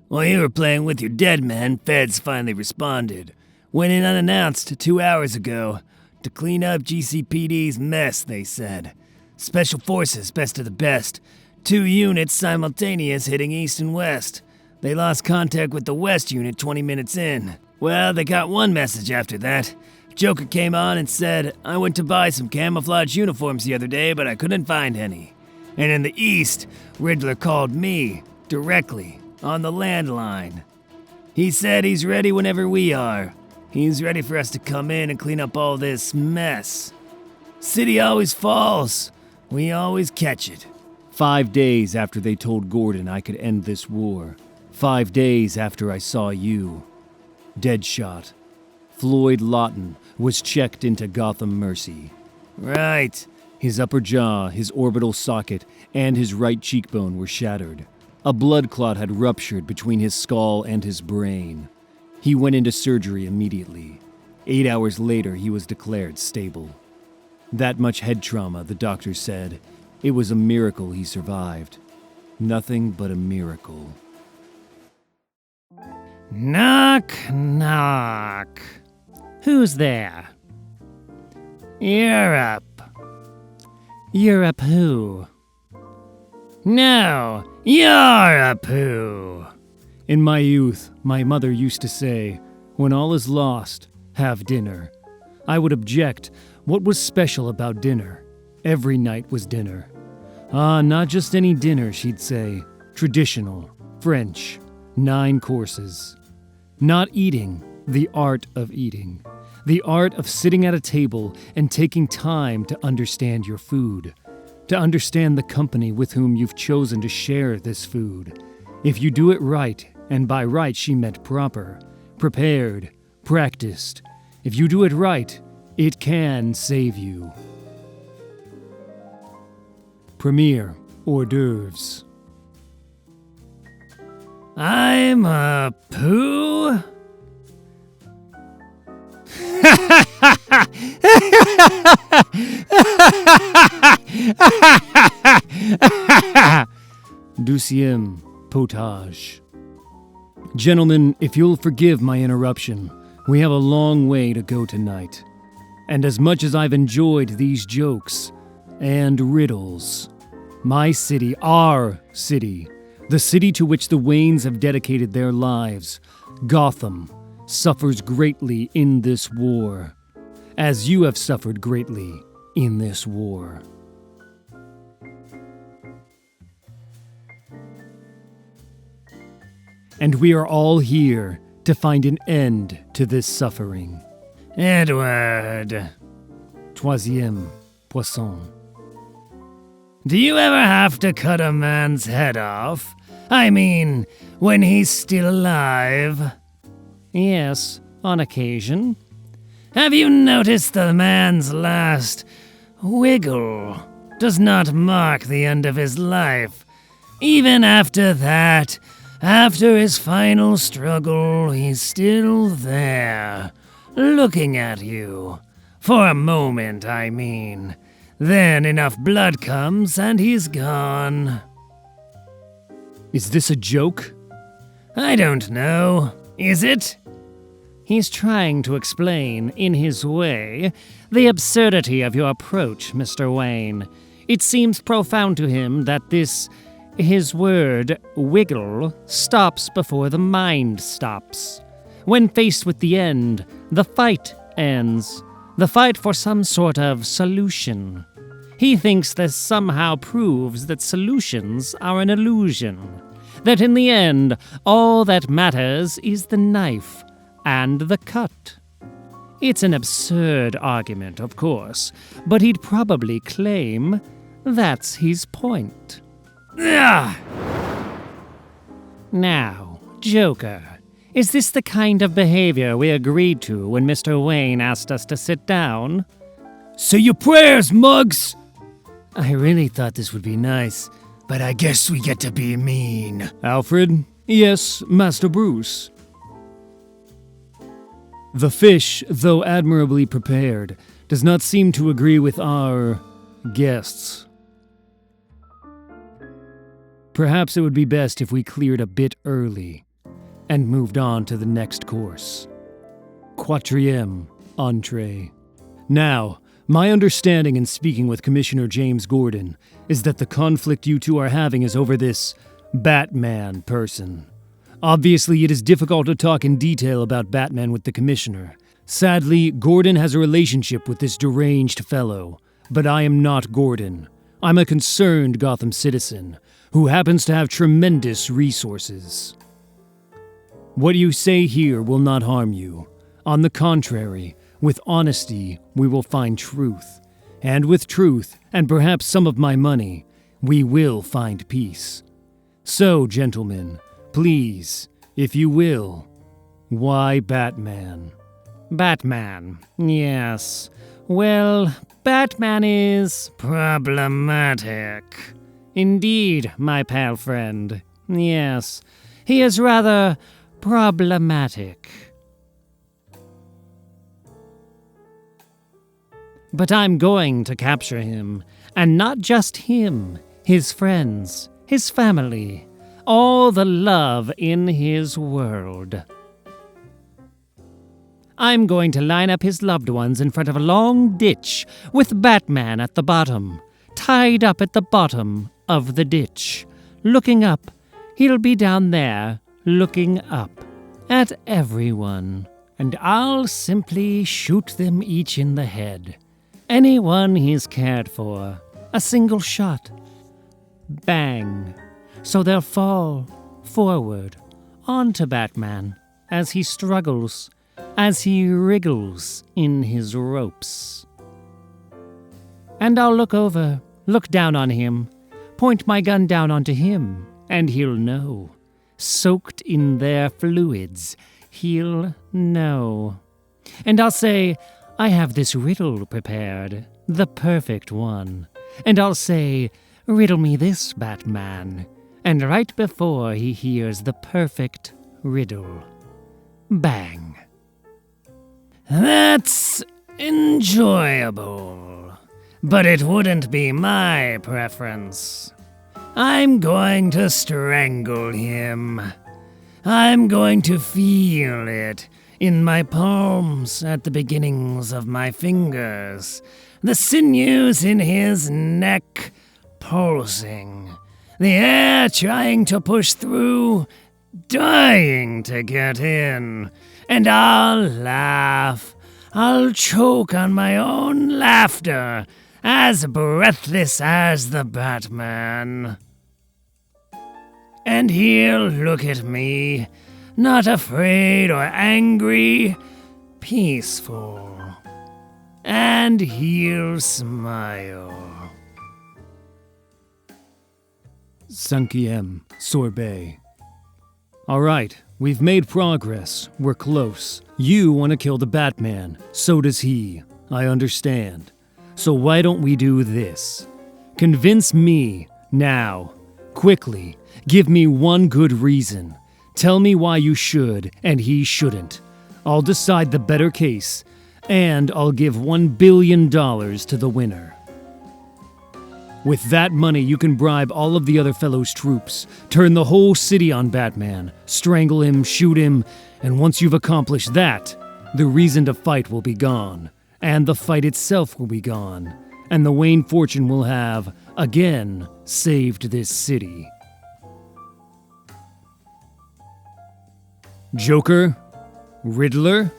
While you were playing with your dead men, feds finally responded. Went in unannounced 2 hours ago to clean up GCPD's mess, they said. Special forces, best of the best. 2 units simultaneous hitting east and west. They lost contact with the west unit 20 minutes in. Well, they got one message after that. Joker came on and said, I went to buy some camouflage uniforms the other day, but I couldn't find any. And in the east, Riddler called me, directly, on the landline. He said he's ready whenever we are. He's ready for us to come in and clean up all this mess. City always falls. We always catch it. 5 days after they told Gordon I could end this war. 5 days after I saw you. Deadshot. Floyd Lawton was checked into Gotham Mercy. Right. His upper jaw, his orbital socket, and his right cheekbone were shattered. A blood clot had ruptured between his skull and his brain. He went into surgery immediately. 8 hours later, he was declared stable. That much head trauma, the doctor said. It was a miracle he survived. Nothing but a miracle. Knock, knock. Who's there? Europe. Europe who? No, Europe who? In my youth, my mother used to say, when all is lost, have dinner. I would object. What was special about dinner? Every night was dinner. Ah, not just any dinner, she'd say. Traditional, French, 9 courses. Not eating, the art of eating. The art of sitting at a table and taking time to understand your food. To understand the company with whom you've chosen to share this food. If you do it right, and by right she meant proper, prepared, practiced. If you do it right, it can save you. Premier hors d'oeuvres. I'm a poo? Deuxième potage. Gentlemen, if you'll forgive my interruption, we have a long way to go tonight. And as much as I've enjoyed these jokes and riddles, my city, our city, the city to which the Waynes have dedicated their lives, Gotham, suffers greatly in this war, as you have suffered greatly in this war. And we are all here to find an end to this suffering. Edward. Troisième poisson. Do you ever have to cut a man's head off? I mean, when he's still alive? Yes, on occasion. Have you noticed the man's last wiggle does not mark the end of his life? Even after that, after his final struggle, he's still there, looking at you. For a moment, I mean. Then enough blood comes and he's gone. Is this a joke? I don't know. Is it? He's trying to explain, in his way, the absurdity of your approach, Mr. Wayne. It seems profound to him that his word, wiggle, stops before the mind stops. When faced with the end, the fight ends. The fight for some sort of solution. He thinks this somehow proves that solutions are an illusion. That in the end, all that matters is the knife and the cut. It's an absurd argument, of course, but he'd probably claim that's his point. Ah! Now, Joker, is this the kind of behavior we agreed to when Mr. Wayne asked us to sit down? Say your prayers, Muggs! I really thought this would be nice. But I guess we get to be mean. Alfred? Yes, Master Bruce. The fish, though admirably prepared, does not seem to agree with our guests. Perhaps it would be best if we cleared a bit early and moved on to the next course. Quatrième, entree. Now, my understanding in speaking with Commissioner James Gordon is that the conflict you two are having is over this Batman person. Obviously, it is difficult to talk in detail about Batman with the Commissioner. Sadly, Gordon has a relationship with this deranged fellow, but I am not Gordon. I'm a concerned Gotham citizen who happens to have tremendous resources. What you say here will not harm you. On the contrary, with honesty, we will find truth. And with truth, and perhaps some of my money, we will find peace. So, gentlemen, please, if you will, why Batman? Batman, yes. Well, Batman is problematic. Indeed, my pal friend. Yes, he is rather problematic. But I'm going to capture him, and not just him, his friends, his family, all the love in his world. I'm going to line up his loved ones in front of a long ditch with Batman at the bottom, tied up at the bottom of the ditch. Looking up, he'll be down there, looking up at everyone, and I'll simply shoot them each in the head. Anyone he's cared for. A single shot. Bang. So they'll fall forward onto Batman as he struggles, as he wriggles in his ropes. And I'll look down on him, point my gun down onto him, and he'll know. Soaked in their fluids, he'll know. And I'll say, I have this riddle prepared, the perfect one. And I'll say, riddle me this, Batman. And right before he hears the perfect riddle, bang. That's enjoyable. But it wouldn't be my preference. I'm going to strangle him. I'm going to feel it in my palms at the beginnings of my fingers, the sinews in his neck pulsing, the air trying to push through, dying to get in, and I'll laugh. I'll choke on my own laughter, as breathless as the Batman. And he'll look at me, not afraid or angry, peaceful. And he'll smile. Cinquième, sorbet. All right, we've made progress. We're close. You want to kill the Batman. So does he. I understand. So why don't we do this? Convince me, now, quickly. Give me one good reason. Tell me why you should and he shouldn't. I'll decide the better case, and I'll give $1 billion to the winner. With that money, you can bribe all of the other fellow's troops, turn the whole city on Batman, strangle him, shoot him, and once you've accomplished that, the reason to fight will be gone, and the fight itself will be gone, and the Wayne fortune will have, again, saved this city. Joker? Riddler?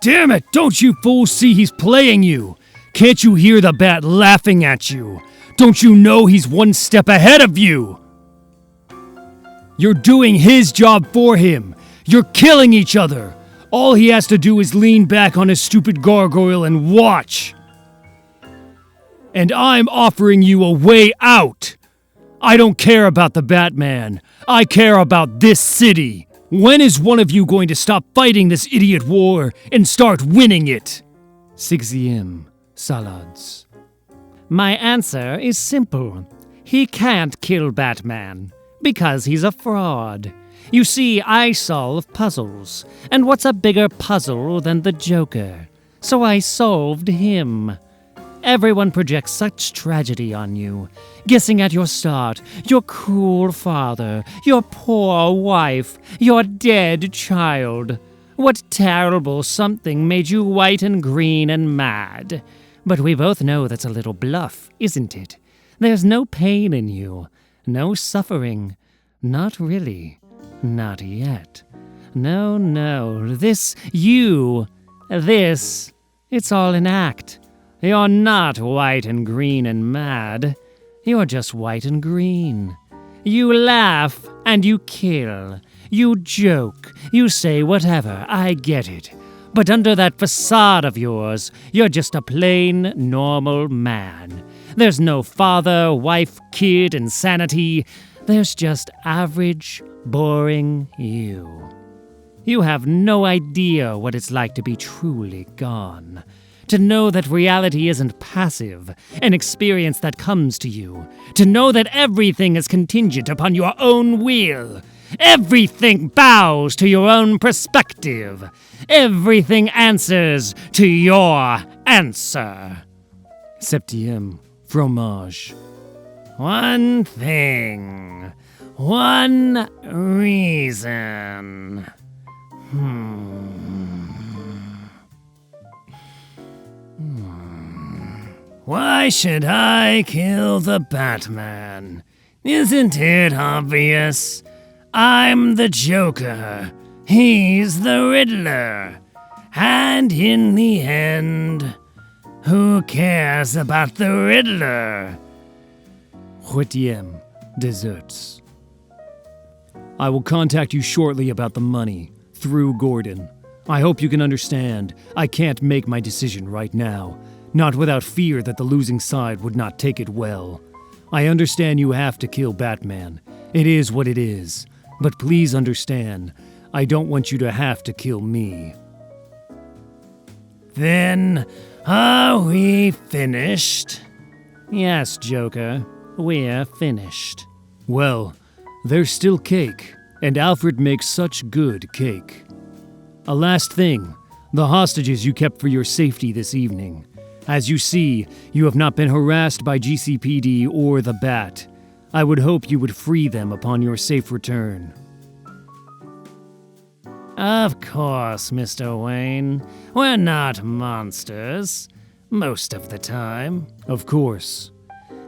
Damn it, don't you fools see he's playing you? Can't you hear the Bat laughing at you? Don't you know he's one step ahead of you? You're doing his job for him. You're killing each other. All he has to do is lean back on his stupid gargoyle and watch. And I'm offering you a way out. I don't care about the Batman. I care about this city. When is one of you going to stop fighting this idiot war and start winning it? 6 Salads. My answer is simple. He can't kill Batman, because he's a fraud. You see, I solve puzzles, and what's a bigger puzzle than the Joker? So I solved him. Everyone projects such tragedy on you, guessing at your start, your cruel father, your poor wife, your dead child. What terrible something made you white and green and mad. But we both know that's a little bluff, isn't it? There's no pain in you, no suffering. Not really. Not yet. No, it's all an act. You're not white and green and mad. You're just white and green. You laugh and you kill. You joke. You say whatever. I get it. But under that facade of yours, you're just a plain, normal man. There's no father, wife, kid, insanity. There's just average, boring you. You have no idea what it's like to be truly gone. To know that reality isn't passive, an experience that comes to you. To know that everything is contingent upon your own will. Everything bows to your own perspective. Everything answers to your answer. 7 Fromage. One thing. One reason. Why should I kill the Batman? Isn't it obvious? I'm the Joker. He's the Riddler. And in the end, who cares about the Riddler? 8 Desserts. I will contact you shortly about the money, through Gordon. I hope you can understand, I can't make my decision right now, not without fear that the losing side would not take it well. I understand you have to kill Batman. It is what it is. But please understand, I don't want you to have to kill me. Then, are we finished? Yes, Joker, we're finished. Well, there's still cake, and Alfred makes such good cake. A last thing, the hostages you kept for your safety this evening. As you see, you have not been harassed by GCPD or the Bat. I would hope you would free them upon your safe return. Of course, Mr. Wayne. We're not monsters. Most of the time. Of course.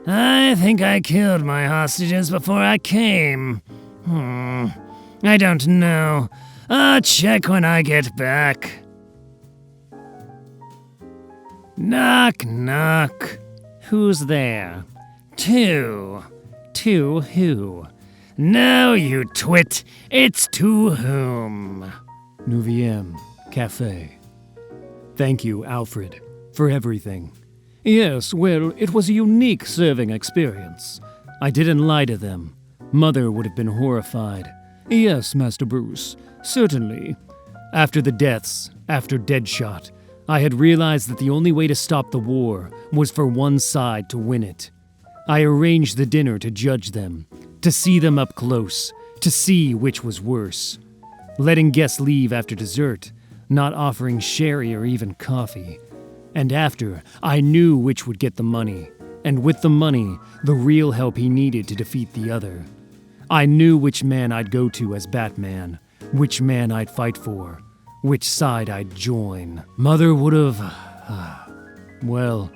I think I killed my hostages before I came. I don't know. I'll check when I get back. Knock, knock. Who's there? Two. To who? No, you twit. It's to whom? 9 Café. Thank you, Alfred, for everything. Yes, well, it was a unique serving experience. I didn't lie to them. Mother would have been horrified. Yes, Master Bruce, certainly. After the deaths, after Deadshot, I had realized that the only way to stop the war was for one side to win it. I arranged the dinner to judge them, to see them up close, to see which was worse. Letting guests leave after dessert, not offering sherry or even coffee. And after, I knew which would get the money, and with the money, the real help he needed to defeat the other. I knew which man I'd go to as Batman, which man I'd fight for, which side I'd join. Mother would have... well,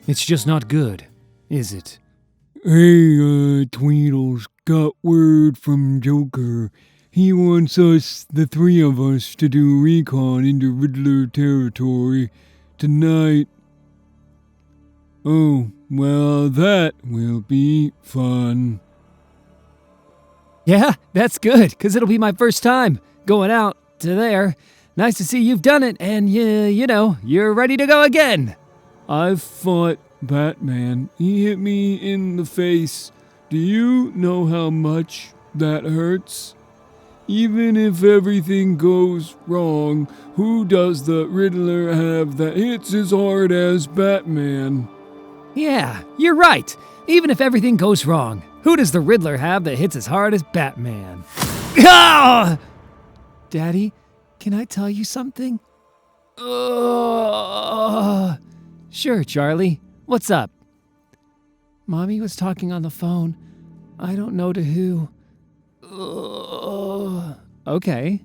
it's just not good, is it? Hey, Tweedles, got word from Joker. He wants us, the three of us, to do recon into Riddler territory tonight. Oh, well, that will be fun. Yeah, that's good, 'cause it'll be my first time going out to there. Nice to see you've done it, and you're ready to go again. I've fought Batman. He hit me in the face. Do you know how much that hurts? Even if everything goes wrong, who does the Riddler have that hits as hard as Batman? Yeah, you're right. Even if everything goes wrong, who does the Riddler have that hits as hard as Batman? Ah! Daddy, can I tell you something? Sure, Charlie. What's up? Mommy was talking on the phone. I don't know to who. Okay.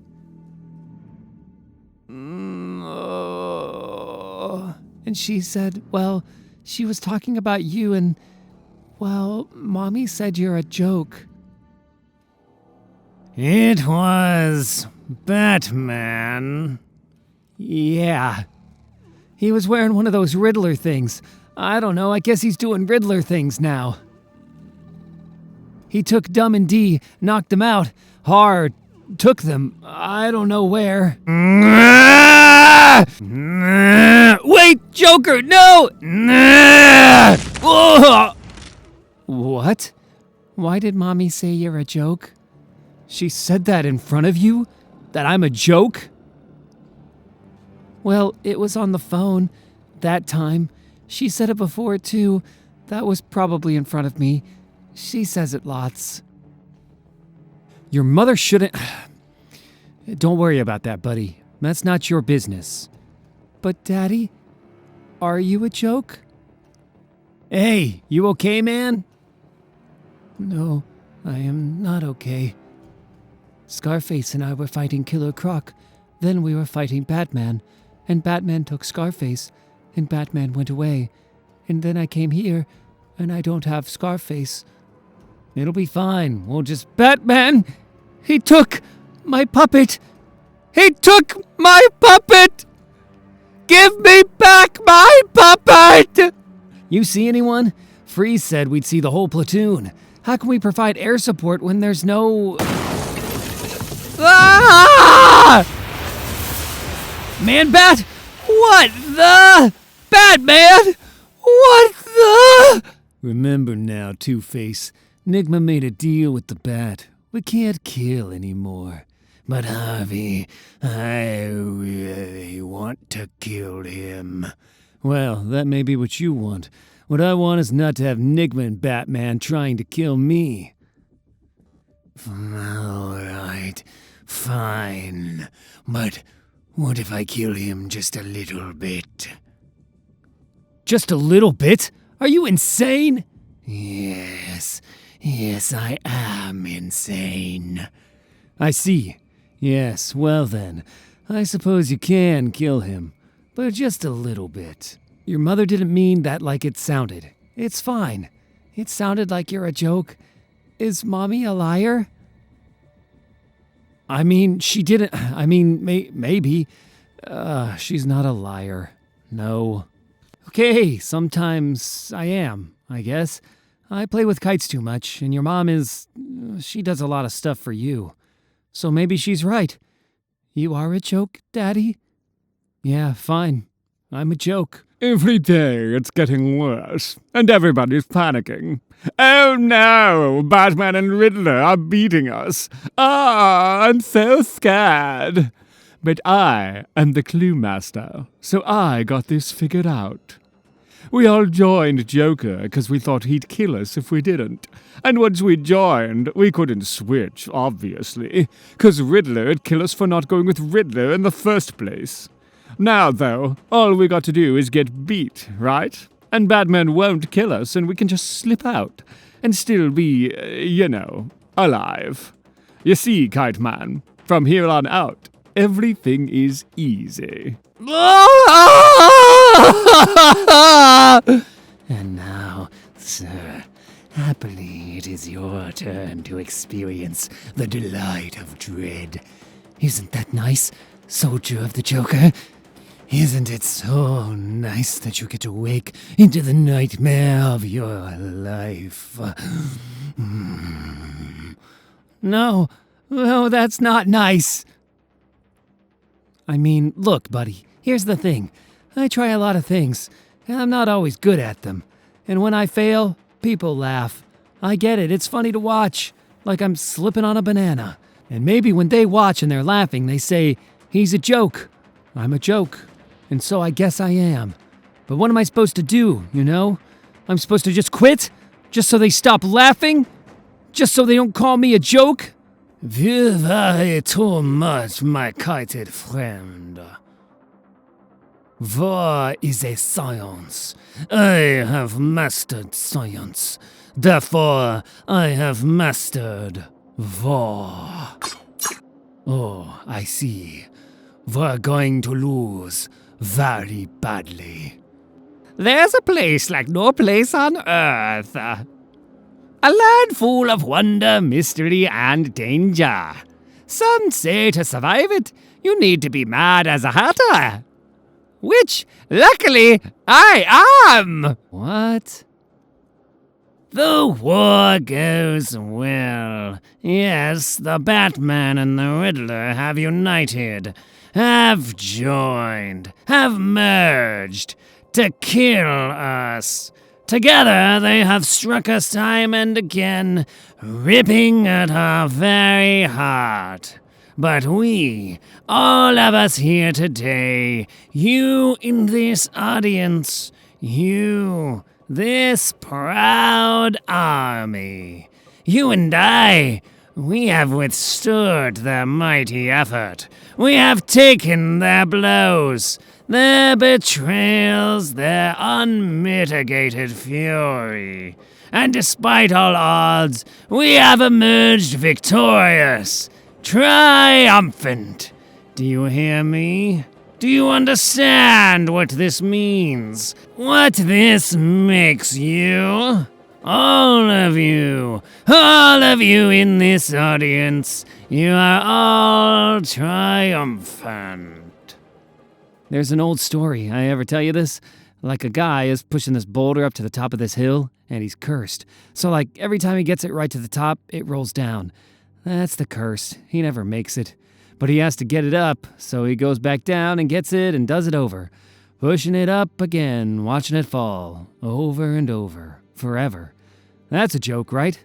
And she said, well, she was talking about you and, well, Mommy said you're a joke. It was Batman. Yeah. He was wearing one of those Riddler things. I don't know, I guess he's doing Riddler things now. He took Dumb and Dee, knocked them out, hard, took them, I don't know where. Wait, Joker, no! What? Why did Mommy say you're a joke? She said that in front of you? That I'm a joke? Well, it was on the phone. That time. She said it before, too. That was probably in front of me. She says it lots. Your mother shouldn't... Don't worry about that, buddy. That's not your business. But, Daddy, are you a joke? Hey, you okay, man? No, I am not okay. Scarface and I were fighting Killer Croc. Then we were fighting Batman. And Batman took Scarface. And Batman went away. And then I came here, and I don't have Scarface. It'll be fine. We'll just... Batman! He took my puppet! He took my puppet! Give me back my puppet! You see anyone? Freeze said we'd see the whole platoon. How can we provide air support when there's no... Ah! Man-Bat? What the? Batman? What the? Remember now, Two-Face. Nigma made a deal with the Bat. We can't kill anymore. But Harvey, I really want to kill him. Well, that may be what you want. What I want is not to have Nigma and Batman trying to kill me. All right, fine. But what if I kill him just a little bit? Just a little bit? Are you insane? Yes, I am insane. I see. Yes, well then, I suppose you can kill him, but just a little bit. Your mother didn't mean that like it sounded. It's fine. It sounded like you're a joke. Is Mommy a liar? I mean, she didn't... I mean, maybe. She's not a liar. No. Okay, sometimes I am, I guess. I play with kites too much, and your mom is... She does a lot of stuff for you. So maybe she's right. You are a joke, Daddy? Yeah, fine. I'm a joke. Every day it's getting worse, and everybody's panicking. Oh no, Batman and Riddler are beating us. Ah, I'm so scared. But I am the clue master, so I got this figured out. We all joined Joker because we thought he'd kill us if we didn't. And once we joined, we couldn't switch, obviously, because Riddler would kill us for not going with Riddler in the first place. Now, though, all we got to do is get beat, right? And Batman won't kill us, and we can just slip out and still be, alive. You see, Kite Man, from here on out, everything is easy. And now, sir, happily it is your turn to experience the delight of dread. Isn't that nice, soldier of the Joker? Isn't it so nice that you get to wake into the nightmare of your life? No, that's not nice. I mean, look, buddy, here's the thing. I try a lot of things, and I'm not always good at them. And when I fail, people laugh. I get it, it's funny to watch, like I'm slipping on a banana. And maybe when they watch and they're laughing, they say, he's a joke. I'm a joke. And so I guess I am. But what am I supposed to do, you know? I'm supposed to just quit? Just so they stop laughing? Just so they don't call me a joke? You vary too much, my kited friend. War is a science. I have mastered science. Therefore, I have mastered war. Oh, I see. We're going to lose very badly. There's a place like no place on earth. A land full of wonder, mystery, and danger. Some say to survive it, you need to be mad as a hatter. Which, luckily, I am! What? The war goes well. Yes, the Batman and the Riddler have united, have joined, have merged to kill us. Together they have struck us time and again, ripping at our very heart. But we, all of us here today, you in this audience, you, this proud army, you and I, we have withstood their mighty effort. We have taken their blows, their betrayals, their unmitigated fury. And despite all odds, we have emerged victorious, triumphant. Do you hear me? Do you understand what this means? What this makes you? All of you in this audience, you are all triumphant. There's an old story. I ever tell you this? Like a guy is pushing this boulder up to the top of this hill, and he's cursed. So like every time he gets it right to the top, it rolls down. That's the curse. He never makes it. But he has to get it up, so he goes back down and gets it and does it over. Pushing it up again, watching it fall. Over and over. Forever. That's a joke, right?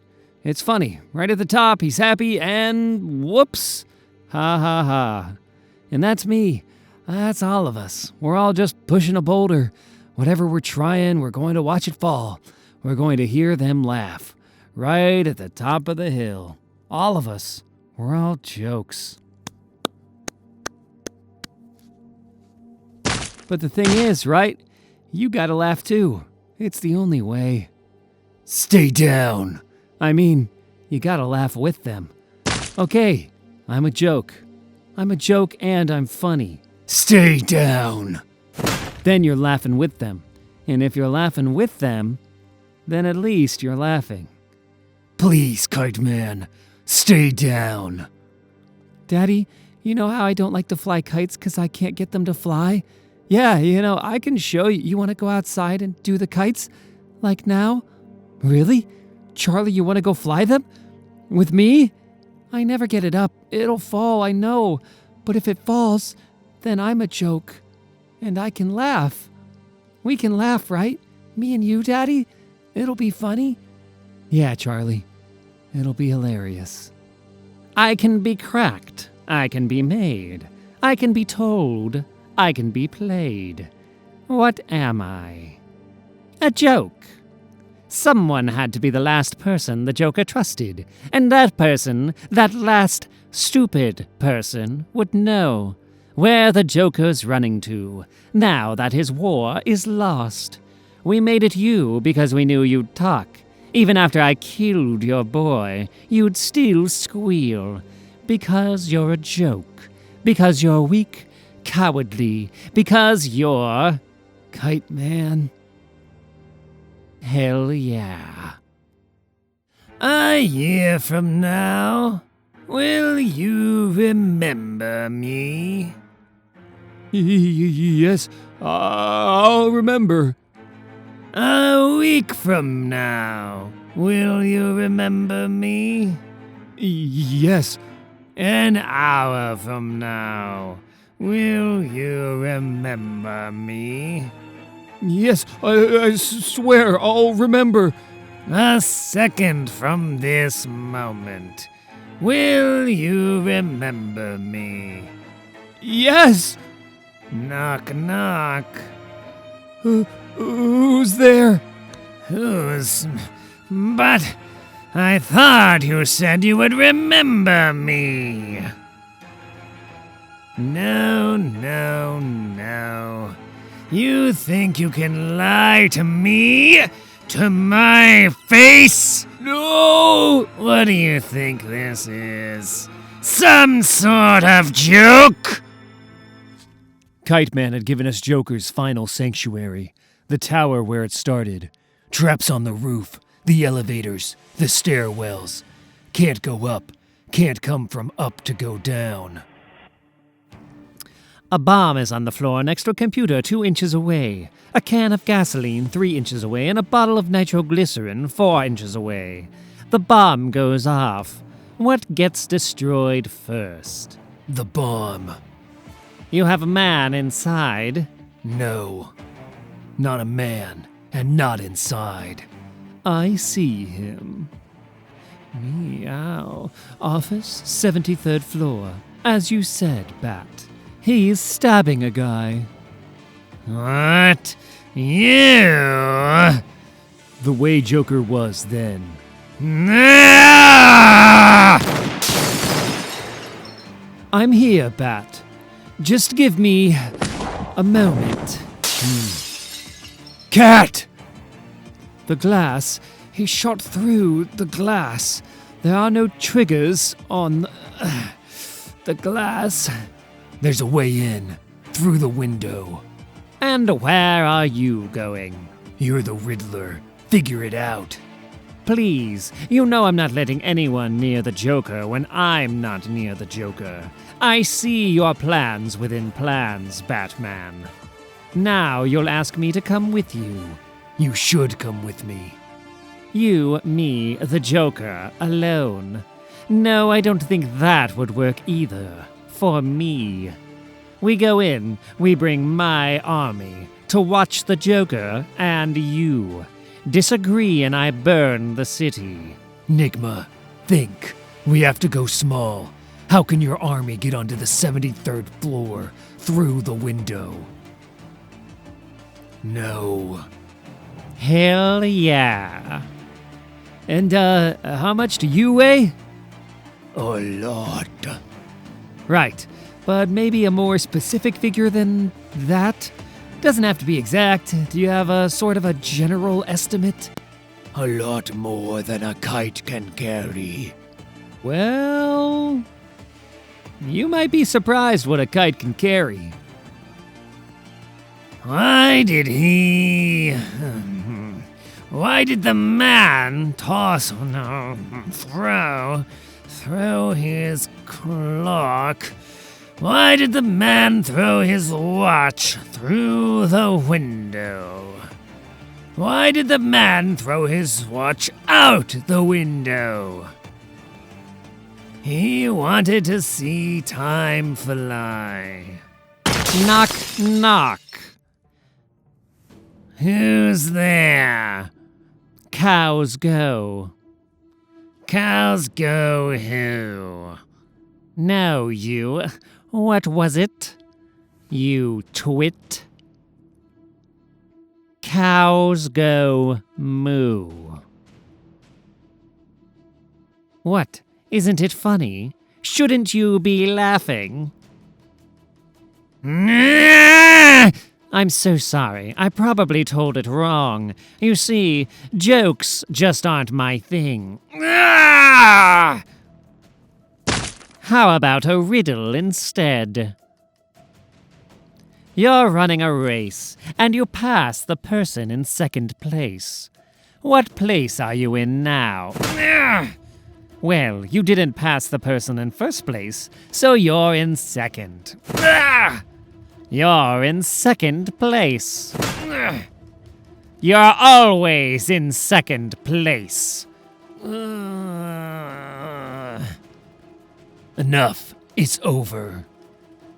It's funny. Right at the top, he's happy, and whoops. Ha ha ha. And that's me. That's all of us. We're all just pushing a boulder. Whatever we're trying, we're going to watch it fall. We're going to hear them laugh. Right at the top of the hill. All of us. We're all jokes. But the thing is, right? You gotta laugh too. It's the only way. Stay down. I mean, you gotta laugh with them. Okay, I'm a joke. I'm a joke and I'm funny. Stay down. Then you're laughing with them. And if you're laughing with them, then at least you're laughing. Please, Kite Man, stay down. Daddy, you know how I don't like to fly kites because I can't get them to fly? Yeah, you know, I can show you. You want to go outside and do the kites? Like now? Really? Charlie, you want to go fly them? With me? I never get it up. It'll fall, I know. But if it falls, then I'm a joke. And I can laugh. We can laugh, right? Me and you, Daddy? It'll be funny. Yeah, Charlie. It'll be hilarious. I can be cracked. I can be made. I can be told. I can be played. What am I? A joke. Someone had to be the last person the Joker trusted, and that person, that last stupid person, would know where the Joker's running to, now that his war is lost. We made it you because we knew you'd talk. Even after I killed your boy, you'd still squeal. Because you're a joke. Because you're weak, cowardly. Because you're... Kite Man. Hell yeah. A year from now, will you remember me? Yes, I'll remember. A week from now, will you remember me? Yes. An hour from now, will you remember me? Yes, I swear I'll remember. A second from this moment, will you remember me? Yes! Knock, knock. Who's there? Who's? But I thought you said you would remember me. No, no, no. You think you can lie to me? To my face? No! What do you think this is? Some sort of joke? Kite Man had given us Joker's final sanctuary, the tower where it started. Traps on the roof, the elevators, the stairwells. Can't go up, can't come from up to go down. A bomb is on the floor next to a computer 2 inches away. A can of gasoline 3 inches away, and a bottle of nitroglycerin 4 inches away. The bomb goes off. What gets destroyed first? The bomb. You have a man inside. No. Not a man, and not inside. I see him. Meow. Office, 73rd floor. As you said, Bat. He's stabbing a guy. What? You? The way Joker was then. Ah! I'm here, Bat. Just give me a moment. Cat! The glass. He shot through the glass. There are no triggers on the glass. There's a way in, through the window. And where are you going? You're the Riddler. Figure it out. Please, you know I'm not letting anyone near the Joker when I'm not near the Joker. I see your plans within plans, Batman. Now you'll ask me to come with you. You should come with me. You, me, the Joker, alone. No, I don't think that would work either. For me. We go in, we bring my army to watch the Joker and you. Disagree and I burn the city. Nigma, think. We have to go small. How can your army get onto the 73rd floor through the window? No. Hell yeah. And, how much do you weigh? A lot. Right, but maybe a more specific figure than that? Doesn't have to be exact. Do you have a sort of a general estimate? A lot more than a kite can carry. Well, you might be surprised what a kite can carry. Why did the man throw his clock? Why did the man throw his watch through the window? Why did the man throw his watch out the window? He wanted to see time fly. Knock, knock. Who's there? Cows go. Cows go who? No, you. What was it? You twit. Cows go moo. What? Isn't it funny? Shouldn't you be laughing? I'm so sorry. I probably told it wrong. You see, jokes just aren't my thing. How about a riddle instead? You're running a race, and you pass the person in second place. What place are you in now? Well, you didn't pass the person in first place, so you're in second. You're in second place. You're always in second place. Enough. It's over.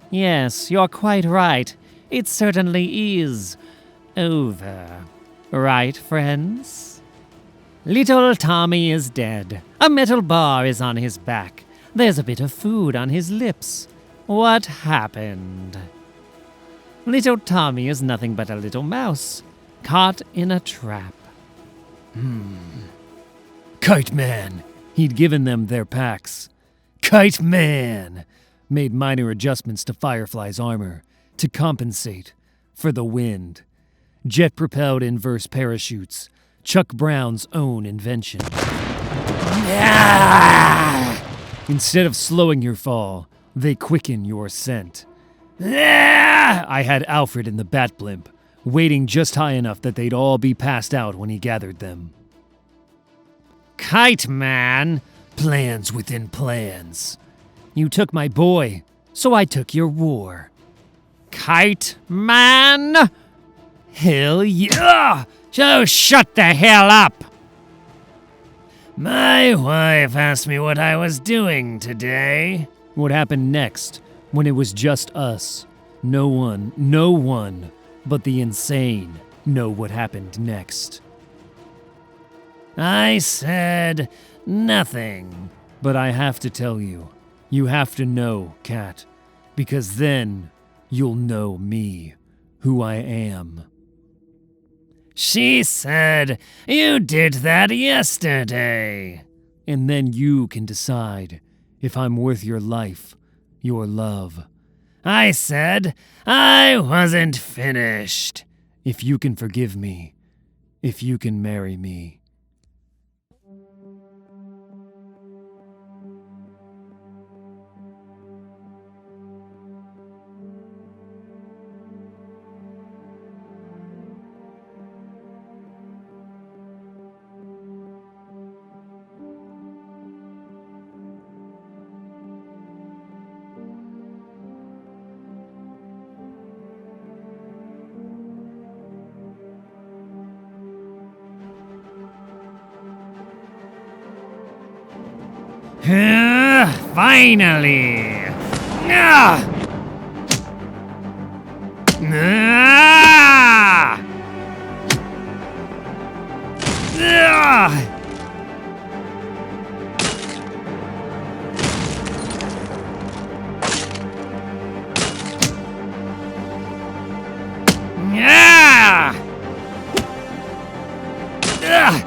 Yes, you're quite right. It certainly is over. Right, friends? Little Tommy is dead. A metal bar is on his back. There's a bit of food on his lips. What happened? Little Tommy is nothing but a little mouse, caught in a trap. Kite Man. He'd given them their packs. Kite Man made minor adjustments to Firefly's armor to compensate for the wind. Jet-propelled inverse parachutes, Chuck Brown's own invention. Instead of slowing your fall, they quicken your scent. I had Alfred in the bat blimp, waiting just high enough that they'd all be passed out when he gathered them. Kite Man! Plans within plans. You took my boy, so I took your war. Kite Man? Hell yeah! So shut the hell up! My wife asked me what I was doing today. What happened next, when it was just us? No one but the insane know what happened next. I said nothing. But I have to tell you. You have to know, Cat. Because then you'll know me, who I am. She said you did that yesterday. And then you can decide if I'm worth your life, your love. I said I wasn't finished. If you can forgive me, if you can marry me. Finally! Ah! Ah! Ah! Ah! Ah!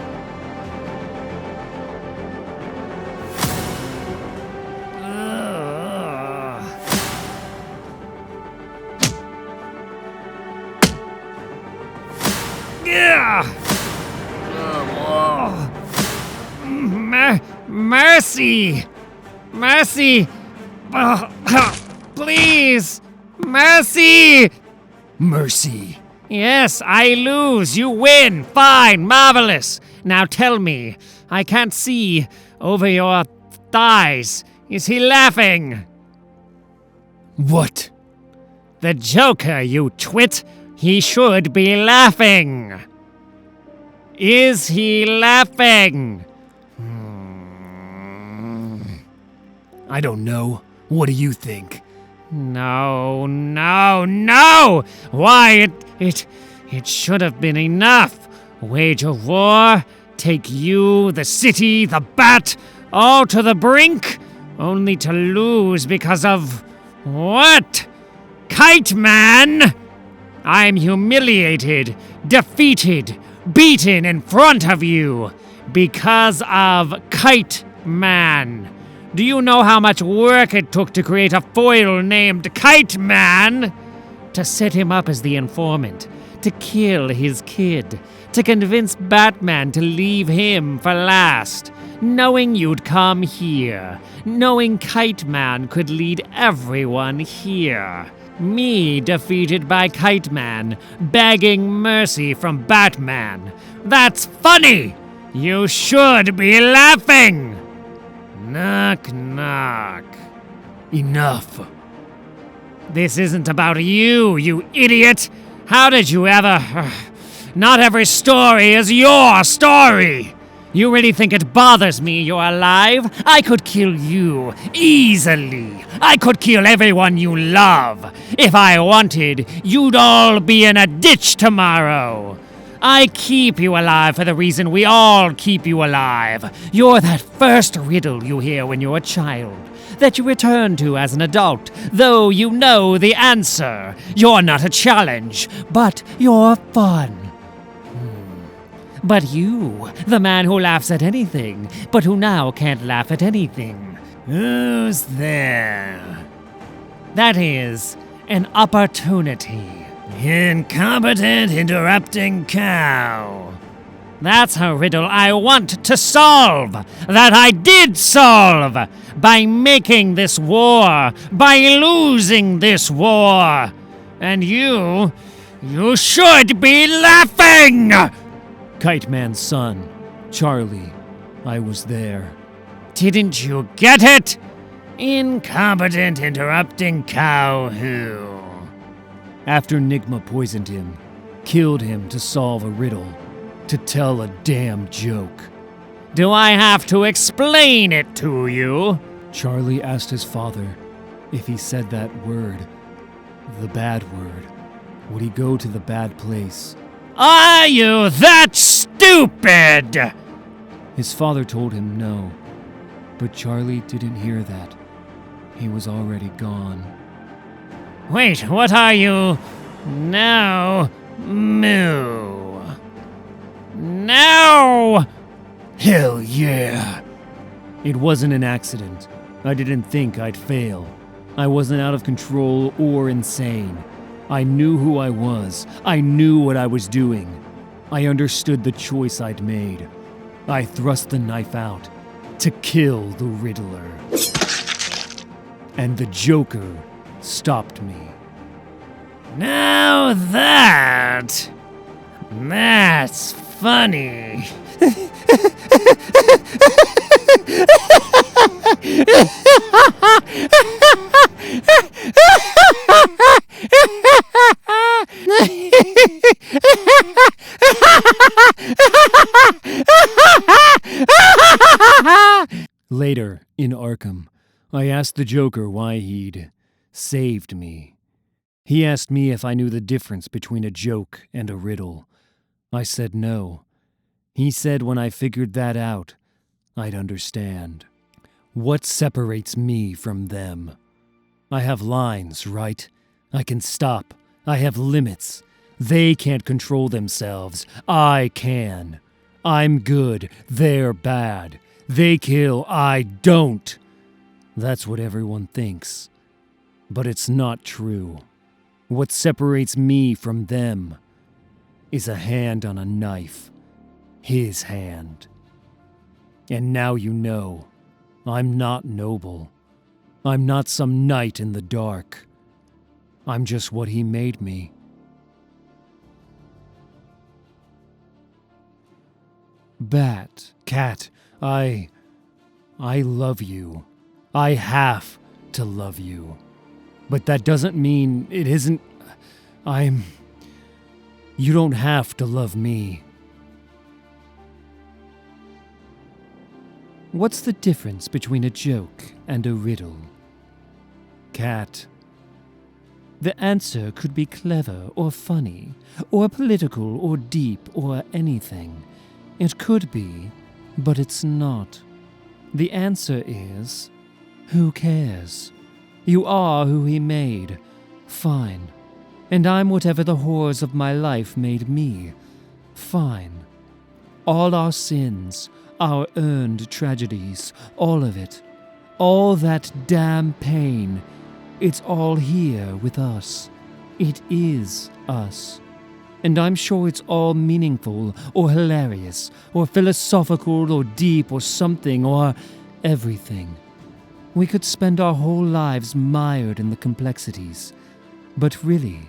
Mercy! Mercy! Please! Mercy! Mercy. Yes, I lose. You win. Fine. Marvelous. Now tell me. I can't see over your thighs. Is he laughing? What? The Joker, you twit. He should be laughing. Is he laughing? I don't know. What do you think? No, no, no! Why, it should have been enough. Wage a war, take you, the city, the bat, all to the brink, only to lose because of what? Kite Man! I'm humiliated, defeated, beaten in front of you because of Kite Man. Do you know how much work it took to create a foil named Kite Man? To set him up as the informant, to kill his kid, to convince Batman to leave him for last, knowing you'd come here, knowing Kite Man could lead everyone here. Me defeated by Kite Man, begging mercy from Batman. That's funny! You should be laughing! Knock, knock. Enough. This isn't about you, you idiot! How did you ever... Not every story is your story! You really think it bothers me you're alive? I could kill you, easily. I could kill everyone you love. If I wanted, you'd all be in a ditch tomorrow. I keep you alive for the reason we all keep you alive. You're that first riddle you hear when you're a child, that you return to as an adult, though you know the answer. You're not a challenge, but you're fun. But you, the man who laughs at anything, but who now can't laugh at anything. Who's there? That is an opportunity. Incompetent, interrupting cow. That's a riddle I want to solve, that I did solve, by making this war, by losing this war. And you should be laughing! Kite Man's son, Charlie, I was there. Didn't you get it? Incompetent, interrupting cow who? After Nigma poisoned him, killed him to solve a riddle, to tell a damn joke. Do I have to explain it to you? Charlie asked his father if he said that word, the bad word, would he go to the bad place? Are you that stupid? His father told him no, but Charlie didn't hear that. He was already gone. Wait, what are you? No. Moo. No! Hell yeah! It wasn't an accident. I didn't think I'd fail. I wasn't out of control or insane. I knew who I was. I knew what I was doing. I understood the choice I'd made. I thrust the knife out to kill the Riddler. And the Joker stopped me. Now that's funny. Later, in Arkham, I asked the Joker why he'd saved me. He asked me if I knew the difference between a joke and a riddle. I said no. He said when I figured that out, I'd understand. What separates me from them? I have lines, right? I can stop. I have limits. They can't control themselves. I can. I'm good. They're bad. They kill. I don't. That's what everyone thinks. But it's not true. What separates me from them is a hand on a knife. His hand. And now you know, I'm not noble. I'm not some knight in the dark. I'm just what he made me. Bat, cat, I love you. I have to love you. But that doesn't mean it isn't... You don't have to love me. What's the difference between a joke and a riddle? Cat. The answer could be clever or funny, or political or deep or anything. It could be, but it's not. The answer is, who cares? You are who he made. Fine. And I'm whatever the horrors of my life made me. Fine. All our sins, our earned tragedies, all of it. All that damn pain. It's all here with us. It is us. And I'm sure it's all meaningful, or hilarious, or philosophical, or deep, or something, or everything. We could spend our whole lives mired in the complexities. But really,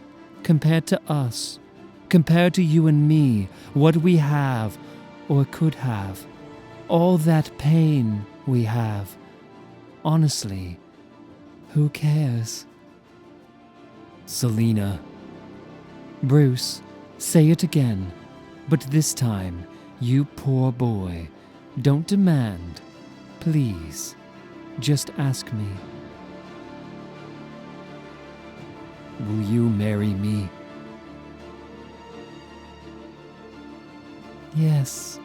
compared to us, compared to you and me, what we have, or could have, all that pain we have, honestly, who cares? Selena. Bruce, say it again. But this time, you poor boy, don't demand. Please, just ask me. Will you marry me? Yes.